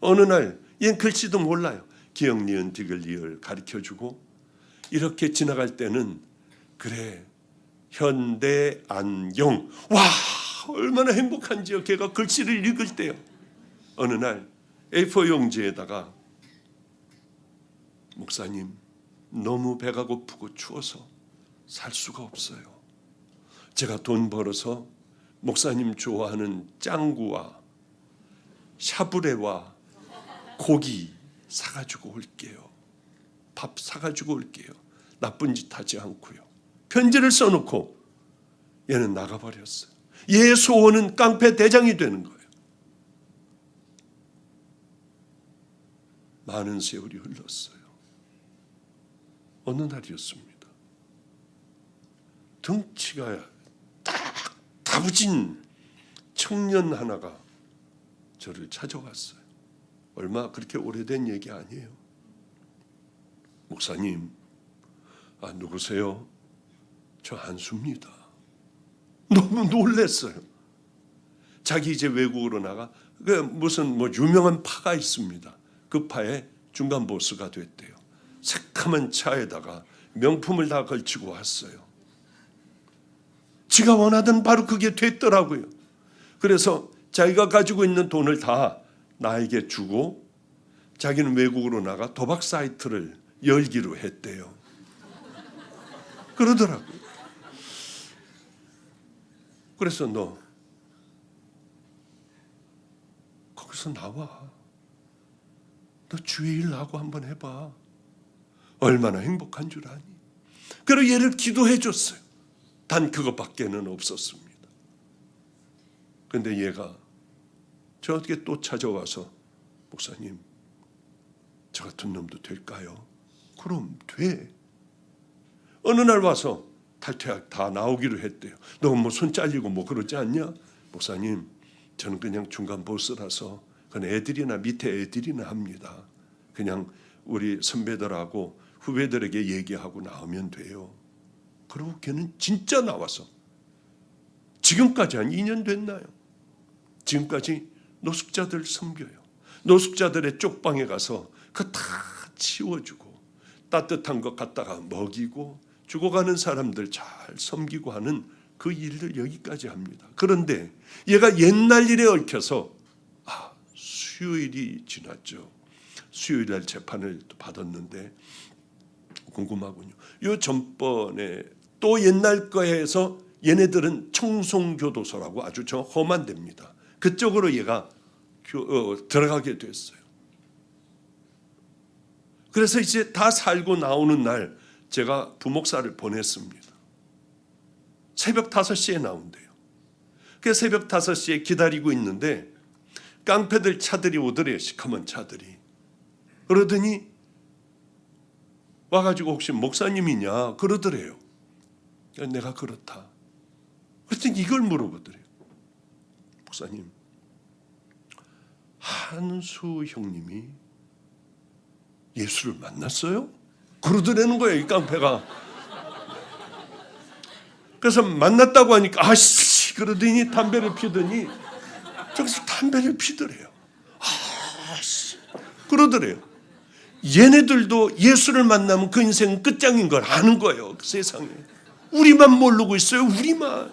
어느 날 얘는 글씨도 몰라요. 기역 니은 디귿 리을 가르쳐주고 이렇게 지나갈 때는 그래 현대 안경 와 얼마나 행복한지요. 걔가 글씨를 읽을 때요. 어느 날 A4 용지에다가 목사님 너무 배가 고프고 추워서 살 수가 없어요. 제가 돈 벌어서 목사님 좋아하는 짱구와 샤브레와 고기 사가지고 올게요. 밥 사가지고 올게요. 나쁜 짓 하지 않고요. 편지를 써놓고 얘는 나가버렸어요. 얘의 소원은 깡패 대장이 되는 거예요. 많은 세월이 흘렀어요. 어느 날이었습니다. 덩치가 딱 다부진 청년 하나가 저를 찾아왔어요. 얼마 그렇게 오래된 얘기 아니에요. 목사님, 누구세요? 저 한수입니다. 너무 놀랐어요. 자기 이제 외국으로 나가 무슨 유명한 파가 있습니다. 그 파의 중간 보스가 됐대요. 새카만 차에다가 명품을 다 걸치고 왔어요. 지가 원하던 바로 그게 됐더라고요. 그래서 자기가 가지고 있는 돈을 다 나에게 주고 자기는 외국으로 나가 도박 사이트를 열기로 했대요. 그러더라고요. 그래서 너 거기서 나와. 너 주의 일 하고 한번 해봐. 얼마나 행복한 줄 아니. 그리고 얘를 기도해 줬어요. 단 그것밖에는 없었습니다. 근데 얘가 저에게 또 찾아와서 목사님 저 같은 놈도 될까요? 그럼 돼. 어느 날 와서 탈퇴학 다 나오기로 했대요. 너 손 잘리고 그러지 않냐? 목사님 저는 그냥 중간 보스라서 그건 애들이나 밑에 애들이나 합니다. 그냥 우리 선배들하고 후배들에게 얘기하고 나오면 돼요. 그리고 걔는 진짜 나와서 지금까지 한 2년 됐나요? 지금까지 노숙자들 섬겨요. 노숙자들의 쪽방에 가서 그거 다 치워주고 따뜻한 것 갖다가 먹이고 죽어가는 사람들 잘 섬기고 하는 그 일을 여기까지 합니다. 그런데 얘가 옛날 일에 얽혀서 수요일이 지났죠. 수요일 날 재판을 받았는데 궁금하군요. 요 전번에 또 옛날 거에 해서 얘네들은 청송교도소라고 아주 험한 데입니다. 그쪽으로 얘가 들어가게 됐어요. 그래서 이제 다 살고 나오는 날 제가 부목사를 보냈습니다. 새벽 5시에 나온대요. 그 새벽 5시에 기다리고 있는데 깡패들 차들이 오더래요. 시커먼 차들이. 그러더니 와가지고 혹시 목사님이냐 그러더래요. 내가 그렇다. 그랬더니 이걸 물어보더래요. 목사님, 한수 형님이 예수를 만났어요? 그러더라는 거예요, 이 깡패가. 그래서 만났다고 하니까 그러더니 담배를 피더니 저기서 담배를 피더래요. 그러더래요. 얘네들도 예수를 만나면 그 인생은 끝장인 걸 아는 거예요. 그 세상에. 우리만 모르고 있어요. 우리만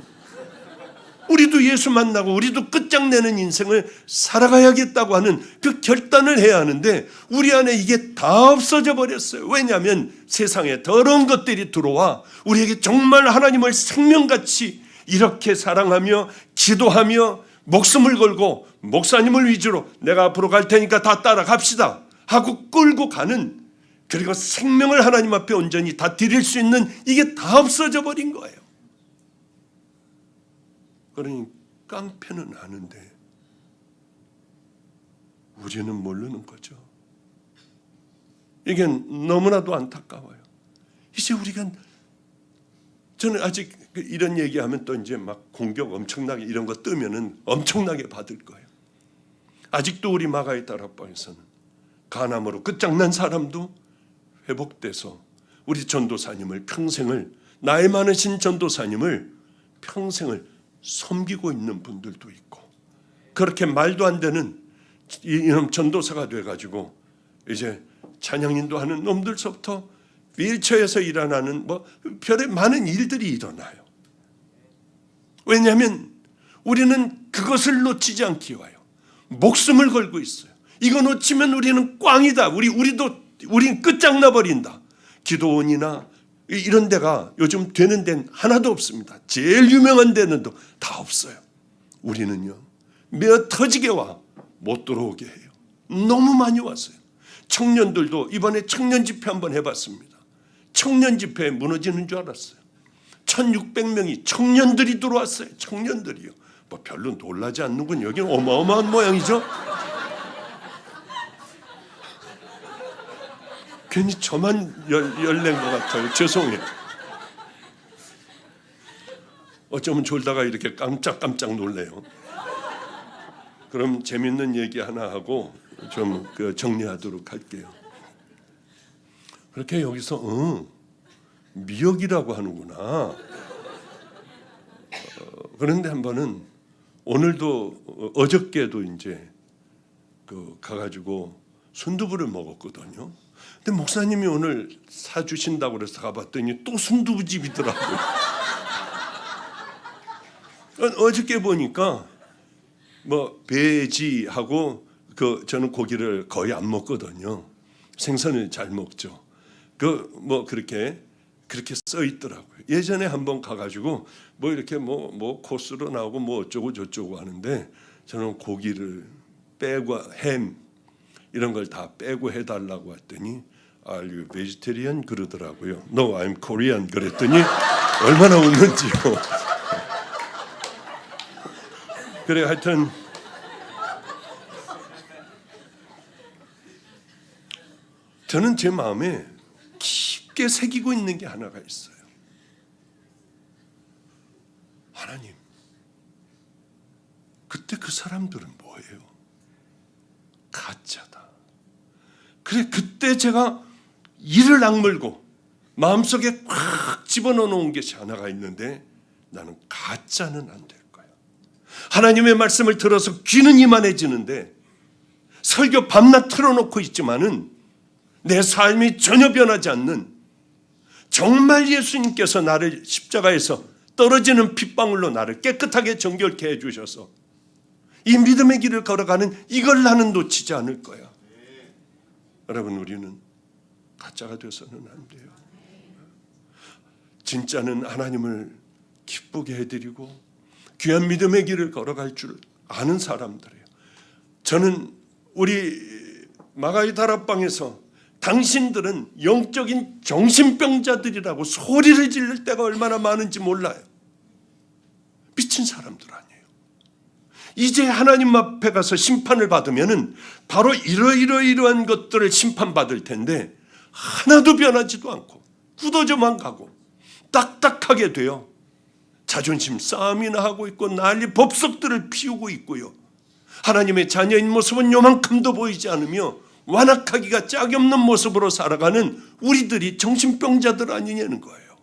우리도 예수 만나고 우리도 끝장내는 인생을 살아가야겠다고 하는 그 결단을 해야 하는데 우리 안에 이게 다 없어져 버렸어요. 왜냐하면 세상에 더러운 것들이 들어와 우리에게 정말 하나님을 생명같이 이렇게 사랑하며 기도하며 목숨을 걸고 목사님을 위주로 내가 앞으로 갈 테니까 다 따라갑시다 하고 끌고 가는, 그리고 생명을 하나님 앞에 온전히 다 드릴 수 있는 이게 다 없어져 버린 거예요. 그러니 깡패는 아는데 우리는 모르는 거죠. 이게 너무나도 안타까워요. 이제 우리가, 저는 아직 이런 얘기하면 또 이제 막 공격 엄청나게 이런 거 뜨면은 엄청나게 받을 거예요. 아직도 우리 마가의 다락방에서는 간암으로 끝장난 사람도 회복돼서 우리 전도사님을 평생을, 나이 많으신 전도사님을 평생을 섬기고 있는 분들도 있고, 그렇게 말도 안 되는 이놈 전도사가 돼가지고 이제 찬양인도 하는 놈들서부터 휠체어에서 일어나는 뭐 별의 많은 일들이 일어나요. 왜냐하면 우리는 그것을 놓치지 않기 위하여 목숨을 걸고 있어요. 이거 놓치면 우리는 꽝이다. 우리는 끝장나 버린다. 기도원이나 이런 데가 요즘 되는 데는 하나도 없습니다. 제일 유명한 데는 다 없어요. 우리는요, 몇 터지게 와 못 들어오게 해요. 너무 많이 왔어요. 청년들도 이번에 청년 집회 한번 해봤습니다. 청년 집회에 무너지는 줄 알았어요. 1600명이 청년들이 들어왔어요. 청년들이요. 뭐 별로 놀라지 않는군. 여기는 어마어마한 모양이죠. 괜히 저만 열낸 것 같아요. 죄송해요. 어쩌면 졸다가 이렇게 깜짝깜짝 놀래요. 그럼 재밌는 얘기 하나 하고 좀 정리하도록 할게요. 그렇게 여기서 미역이라고 하는구나. 그런데 한 번은 오늘도 어저께도 이제 가가지고 순두부를 먹었거든요. 근데 목사님이 오늘 사주신다고 그래서 가봤더니 또 순두부집이더라고요. 어저께 보니까 뭐 배지하고 저는 고기를 거의 안 먹거든요. 생선을 잘 먹죠. 뭐 그렇게 써 있더라고요. 예전에 한번 가가지고 뭐 이렇게 뭐 코스로 나오고 뭐 어쩌고 저쩌고 하는데 저는 고기를 빼고 햄 이런 걸 다 빼고 해달라고 했더니 Are you vegetarian? 그러더라고요. No, I'm Korean. 그랬더니 얼마나 웃는지요. 그래 하여튼 저는 제 마음에 깊게 새기고 있는 게 하나가 있어요. 하나님, 그때 그 사람들은 뭐예요? 가짜다. 그래, 그때 제가 이를 악물고 마음속에 꽉 집어넣어 놓은 것이 하나가 있는데 나는 가짜는 안 될 거야. 하나님의 말씀을 들어서 귀는 이만해지는데 설교 밤낮 틀어놓고 있지만은 내 삶이 전혀 변하지 않는, 정말 예수님께서 나를 십자가에서 떨어지는 핏방울로 나를 깨끗하게 정결케 해주셔서 이 믿음의 길을 걸어가는 이걸 나는 놓치지 않을 거야. 여러분, 우리는 가짜가 돼서는 안 돼요. 진짜는 하나님을 기쁘게 해드리고 귀한 믿음의 길을 걸어갈 줄 아는 사람들이에요. 저는 우리 마가의 다락방에서 당신들은 영적인 정신병자들이라고 소리를 지를 때가 얼마나 많은지 몰라요. 미친 사람들 아니에요. 이제 하나님 앞에 가서 심판을 받으면은 바로 이러한 것들을 심판받을 텐데 하나도 변하지도 않고 굳어져만 가고 딱딱하게 돼요. 자존심 싸움이나 하고 있고 난리 법석들을 피우고 있고요. 하나님의 자녀인 모습은 요만큼도 보이지 않으며 완악하기가 짝이 없는 모습으로 살아가는 우리들이 정신병자들 아니냐는 거예요.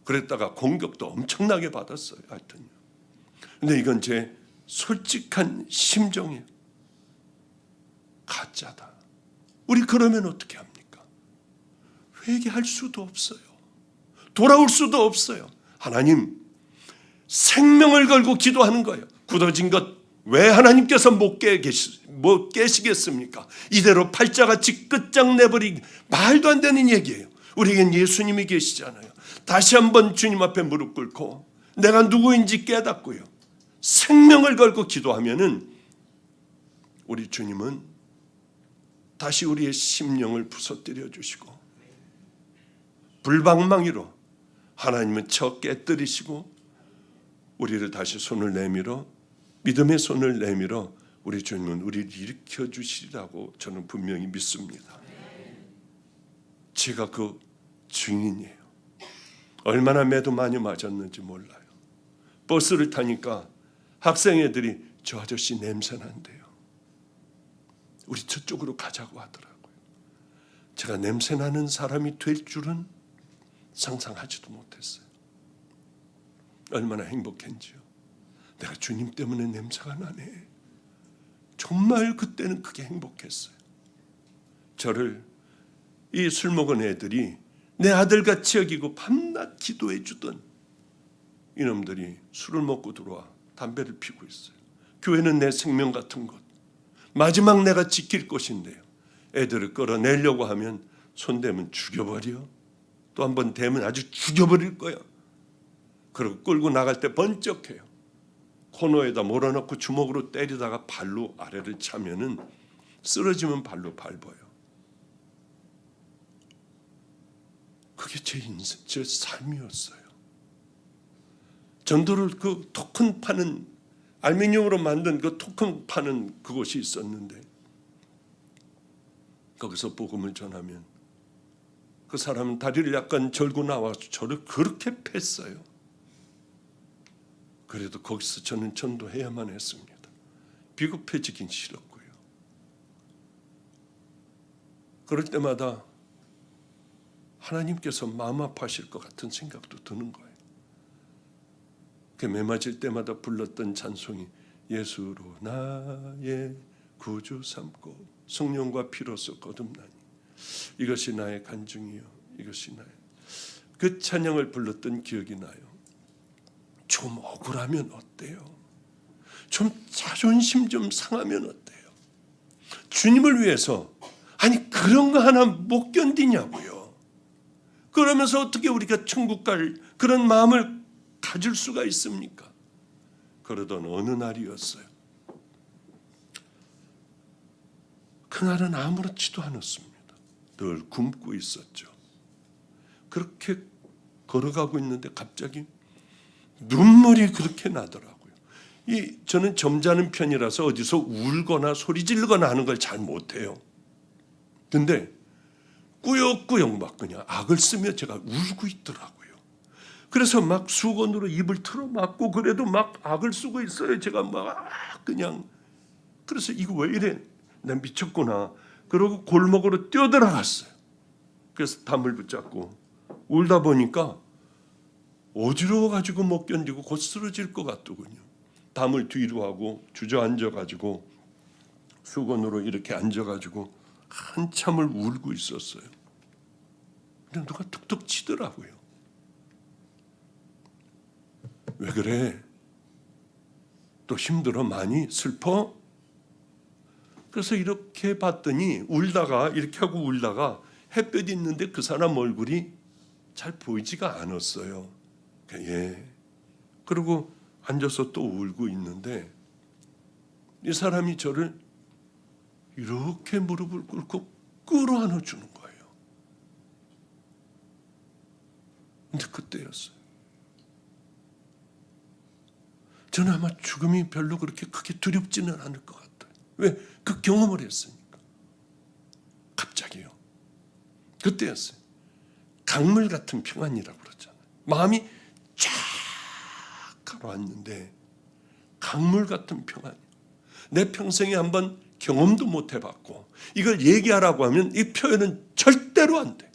그랬다가 공격도 엄청나게 받았어요. 하여튼. 근데 이건 제 솔직한 심정이에요. 가짜다. 우리 그러면 어떻게 합니까? 회개할 수도 없어요. 돌아올 수도 없어요. 하나님, 생명을 걸고 기도하는 거예요. 굳어진 것 왜 하나님께서 못 깨시겠습니까? 이대로 팔자같이 끝장내버리기 말도 안 되는 얘기예요. 우리에겐 예수님이 계시잖아요. 다시 한번 주님 앞에 무릎 꿇고 내가 누구인지 깨닫고요, 생명을 걸고 기도하면은 우리 주님은 다시 우리의 심령을 부서뜨려 주시고 불방망이로 하나님은 쳐 깨뜨리시고 우리를 다시 손을 내밀어, 믿음의 손을 내밀어 우리 주님은 우리를 일으켜 주시리라고 저는 분명히 믿습니다. 제가 그 증인이에요. 얼마나 매도 많이 맞았는지 몰라요. 버스를 타니까 학생 애들이 저 아저씨 냄새 난대요. 우리 저쪽으로 가자고 하더라고요. 제가 냄새 나는 사람이 될 줄은 상상하지도 못했어요. 얼마나 행복했는지요. 내가 주님 때문에 냄새가 나네. 정말 그때는 그게 행복했어요. 저를 이 술 먹은 애들이 내 아들같이 여기고 밤낮 기도해 주던 이놈들이 술을 먹고 들어와 담배를 피우고 있어요. 교회는 내 생명 같은 곳, 마지막 내가 지킬 곳인데요, 애들을 끌어내려고 하면 손대면 죽여버려. 또 한 번 대면 아주 죽여버릴 거야. 그리고 끌고 나갈 때 번쩍해요. 코너에다 몰아넣고 주먹으로 때리다가 발로 아래를 차면은 쓰러지면 발로 밟아요. 그게 제 인생, 제 삶이었어요. 전도를 그 토큰 파는, 알루미늄으로 만든 그 토큰 파는 그곳이 있었는데 거기서 복음을 전하면 그 사람은 다리를 약간 절고 나와서 저를 그렇게 팼어요. 그래도 거기서 저는 전도해야만 했습니다. 비겁해지긴 싫었고요. 그럴 때마다 하나님께서 마음 아파하실 것 같은 생각도 드는 거예요. 그 매맞을 때마다 불렀던 찬송이 예수로 나의 구주 삼고 성령과 피로써 거듭나니 이것이 나의 간증이요, 이것이 나의, 그 찬양을 불렀던 기억이 나요. 좀 억울하면 어때요? 좀 자존심 좀 상하면 어때요? 주님을 위해서, 아니 그런 거 하나 못 견디냐고요. 그러면서 어떻게 우리가 천국 갈 그런 마음을 가질 수가 있습니까? 그러던 어느 날이었어요. 그날은 아무렇지도 않았습니다. 늘 굶고 있었죠. 그렇게 걸어가고 있는데 갑자기 눈물이 그렇게 나더라고요. 저는 점잖은 편이라서 어디서 울거나 소리 지르거나 하는 걸 잘 못해요. 근데 꾸역꾸역 막 그냥 악을 쓰며 제가 울고 있더라고요. 그래서 막 수건으로 입을 틀어막고 그래도 막 악을 쓰고 있어요. 제가 막 그냥. 그래서 이거 왜 이래? 난 미쳤구나. 그러고 골목으로 뛰어들어갔어요. 그래서 담을 붙잡고 울다 보니까 어지러워가지고 못 견디고 곧 쓰러질 것 같더군요. 담을 뒤로 하고 주저앉아가지고 수건으로 이렇게 앉아가지고 한참을 울고 있었어요. 근데 누가 툭툭 치더라고요. 왜 그래? 또 힘들어? 많이? 슬퍼? 그래서 이렇게 봤더니 울다가 이렇게 하고 울다가 햇볕이 있는데 그 사람 얼굴이 잘 보이지가 않았어요. 예. 그리고 앉아서 또 울고 있는데 이 사람이 저를 이렇게 무릎을 꿇고 끌어안아 주는 거예요. 근데 그때였어요. 저는 아마 죽음이 별로 그렇게 크게 두렵지는 않을 것 같아요. 왜? 그 경험을 했으니까. 갑자기요. 그때였어요. 강물 같은 평안이라고 그러잖아요. 마음이 쫙 가라앉는데 강물 같은 평안. 내 평생에 한번 경험도 못 해봤고 이걸 얘기하라고 하면 이 표현은 절대로 안 돼.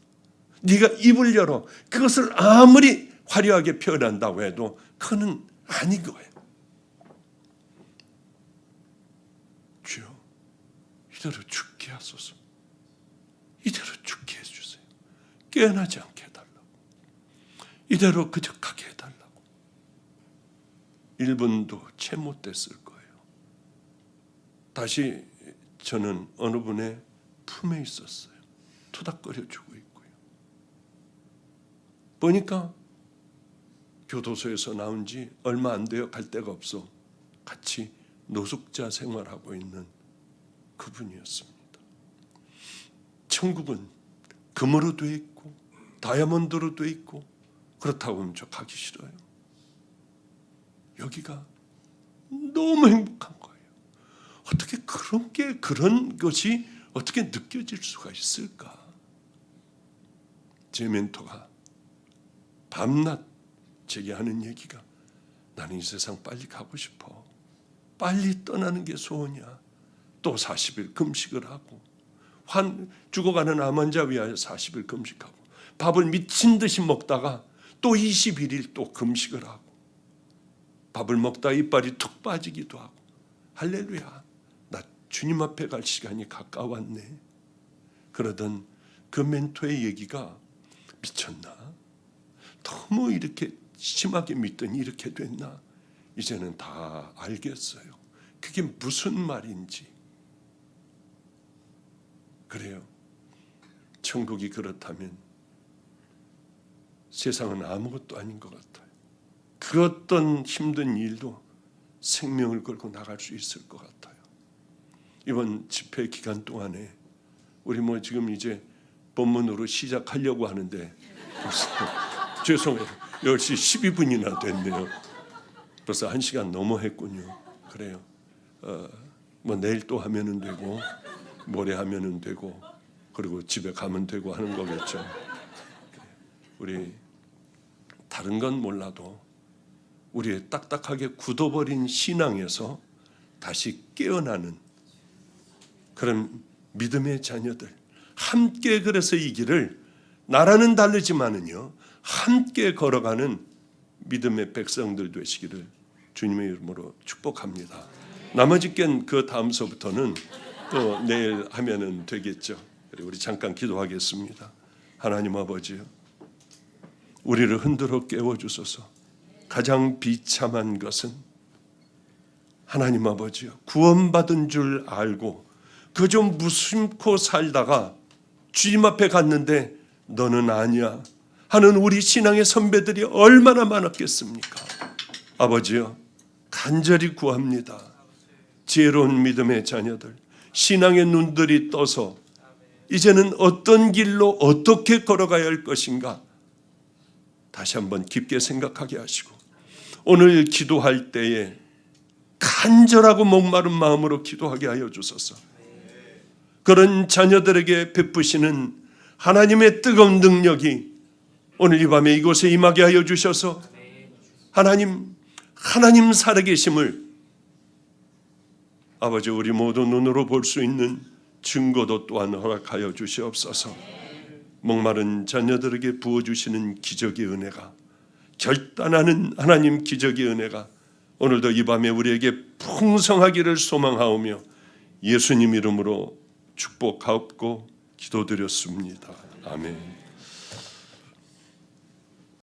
네가 입을 열어 그것을 아무리 화려하게 표현한다고 해도 그는 아닌 거예요. 주여, 이대로 죽게 하소서. 이대로 죽게 해주세요. 깨어나지 않게 해달라고. 이대로 그저 가게 해달라고. 1분도 채 못됐을 거예요. 다시 저는 어느 분의 품에 있었어요. 토닥거려주고 있고요. 보니까 교도소에서 나온 지 얼마 안 돼요. 갈 데가 없어. 같이 노숙자 생활하고 있는 그분이었습니다. 천국은 금으로 돼 있고 다이아몬드로 돼 있고 그렇다고 하면 저 가기 싫어요. 여기가 너무 행복한 거예요. 어떻게 그런 것이 어떻게 느껴질 수가 있을까? 제 멘토가 밤낮 제게 하는 얘기가 나는 이 세상 빨리 가고 싶어. 빨리 떠나는 게 소원이야. 또 40일 금식을 하고 죽어가는 암 환자 위하여 40일 금식하고 밥을 미친 듯이 먹다가 또 21일 또 금식을 하고 밥을 먹다 이빨이 툭 빠지기도 하고 할렐루야. 나 주님 앞에 갈 시간이 가까웠네. 그러던 그 멘토의 얘기가 미쳤나? 너무 이렇게 심하게 믿더니 이렇게 됐나? 이제는 다 알겠어요. 그게 무슨 말인지. 그래요. 천국이 그렇다면 세상은 아무것도 아닌 것 같아요. 그 어떤 힘든 일도 생명을 걸고 나갈 수 있을 것 같아요. 이번 집회 기간 동안에 우리 지금 이제 본문으로 시작하려고 하는데 벌써 죄송해요. 10시 12분이나 됐네요. 벌써 1시간 넘어 했군요. 그래요. 내일 또 하면은 되고 모레 하면은 되고 그리고 집에 가면 되고 하는 거겠죠. 우리 다른 건 몰라도 우리의 딱딱하게 굳어버린 신앙에서 다시 깨어나는 그런 믿음의 자녀들 함께 그래서 이 길을 나라는 다르지만은요 함께 걸어가는 믿음의 백성들 되시기를 주님의 이름으로 축복합니다. 나머지 건 그 다음서부터는 또 내일 하면은 되겠죠. 우리 잠깐 기도하겠습니다. 하나님 아버지요, 우리를 흔들어 깨워주소서. 가장 비참한 것은 하나님 아버지요, 구원받은 줄 알고 그저 무심코 살다가 주님 앞에 갔는데 너는 아니야 하는 우리 신앙의 선배들이 얼마나 많았겠습니까? 아버지요, 간절히 구합니다. 지혜로운 믿음의 자녀들, 신앙의 눈들이 떠서 이제는 어떤 길로 어떻게 걸어가야 할 것인가 다시 한번 깊게 생각하게 하시고 오늘 기도할 때에 간절하고 목마른 마음으로 기도하게 하여 주소서. 그런 자녀들에게 베푸시는 하나님의 뜨거운 능력이 오늘 이 밤에 이곳에 임하게 하여 주셔서 하나님 살아계심을 아버지 우리 모두 눈으로 볼 수 있는 증거도 또한 허락하여 주시옵소서. 목마른 자녀들에게 부어주시는 기적의 은혜가, 결단하는 하나님 기적의 은혜가 오늘도 이 밤에 우리에게 풍성하기를 소망하오며 예수님 이름으로 축복하옵고 기도드렸습니다. 아멘.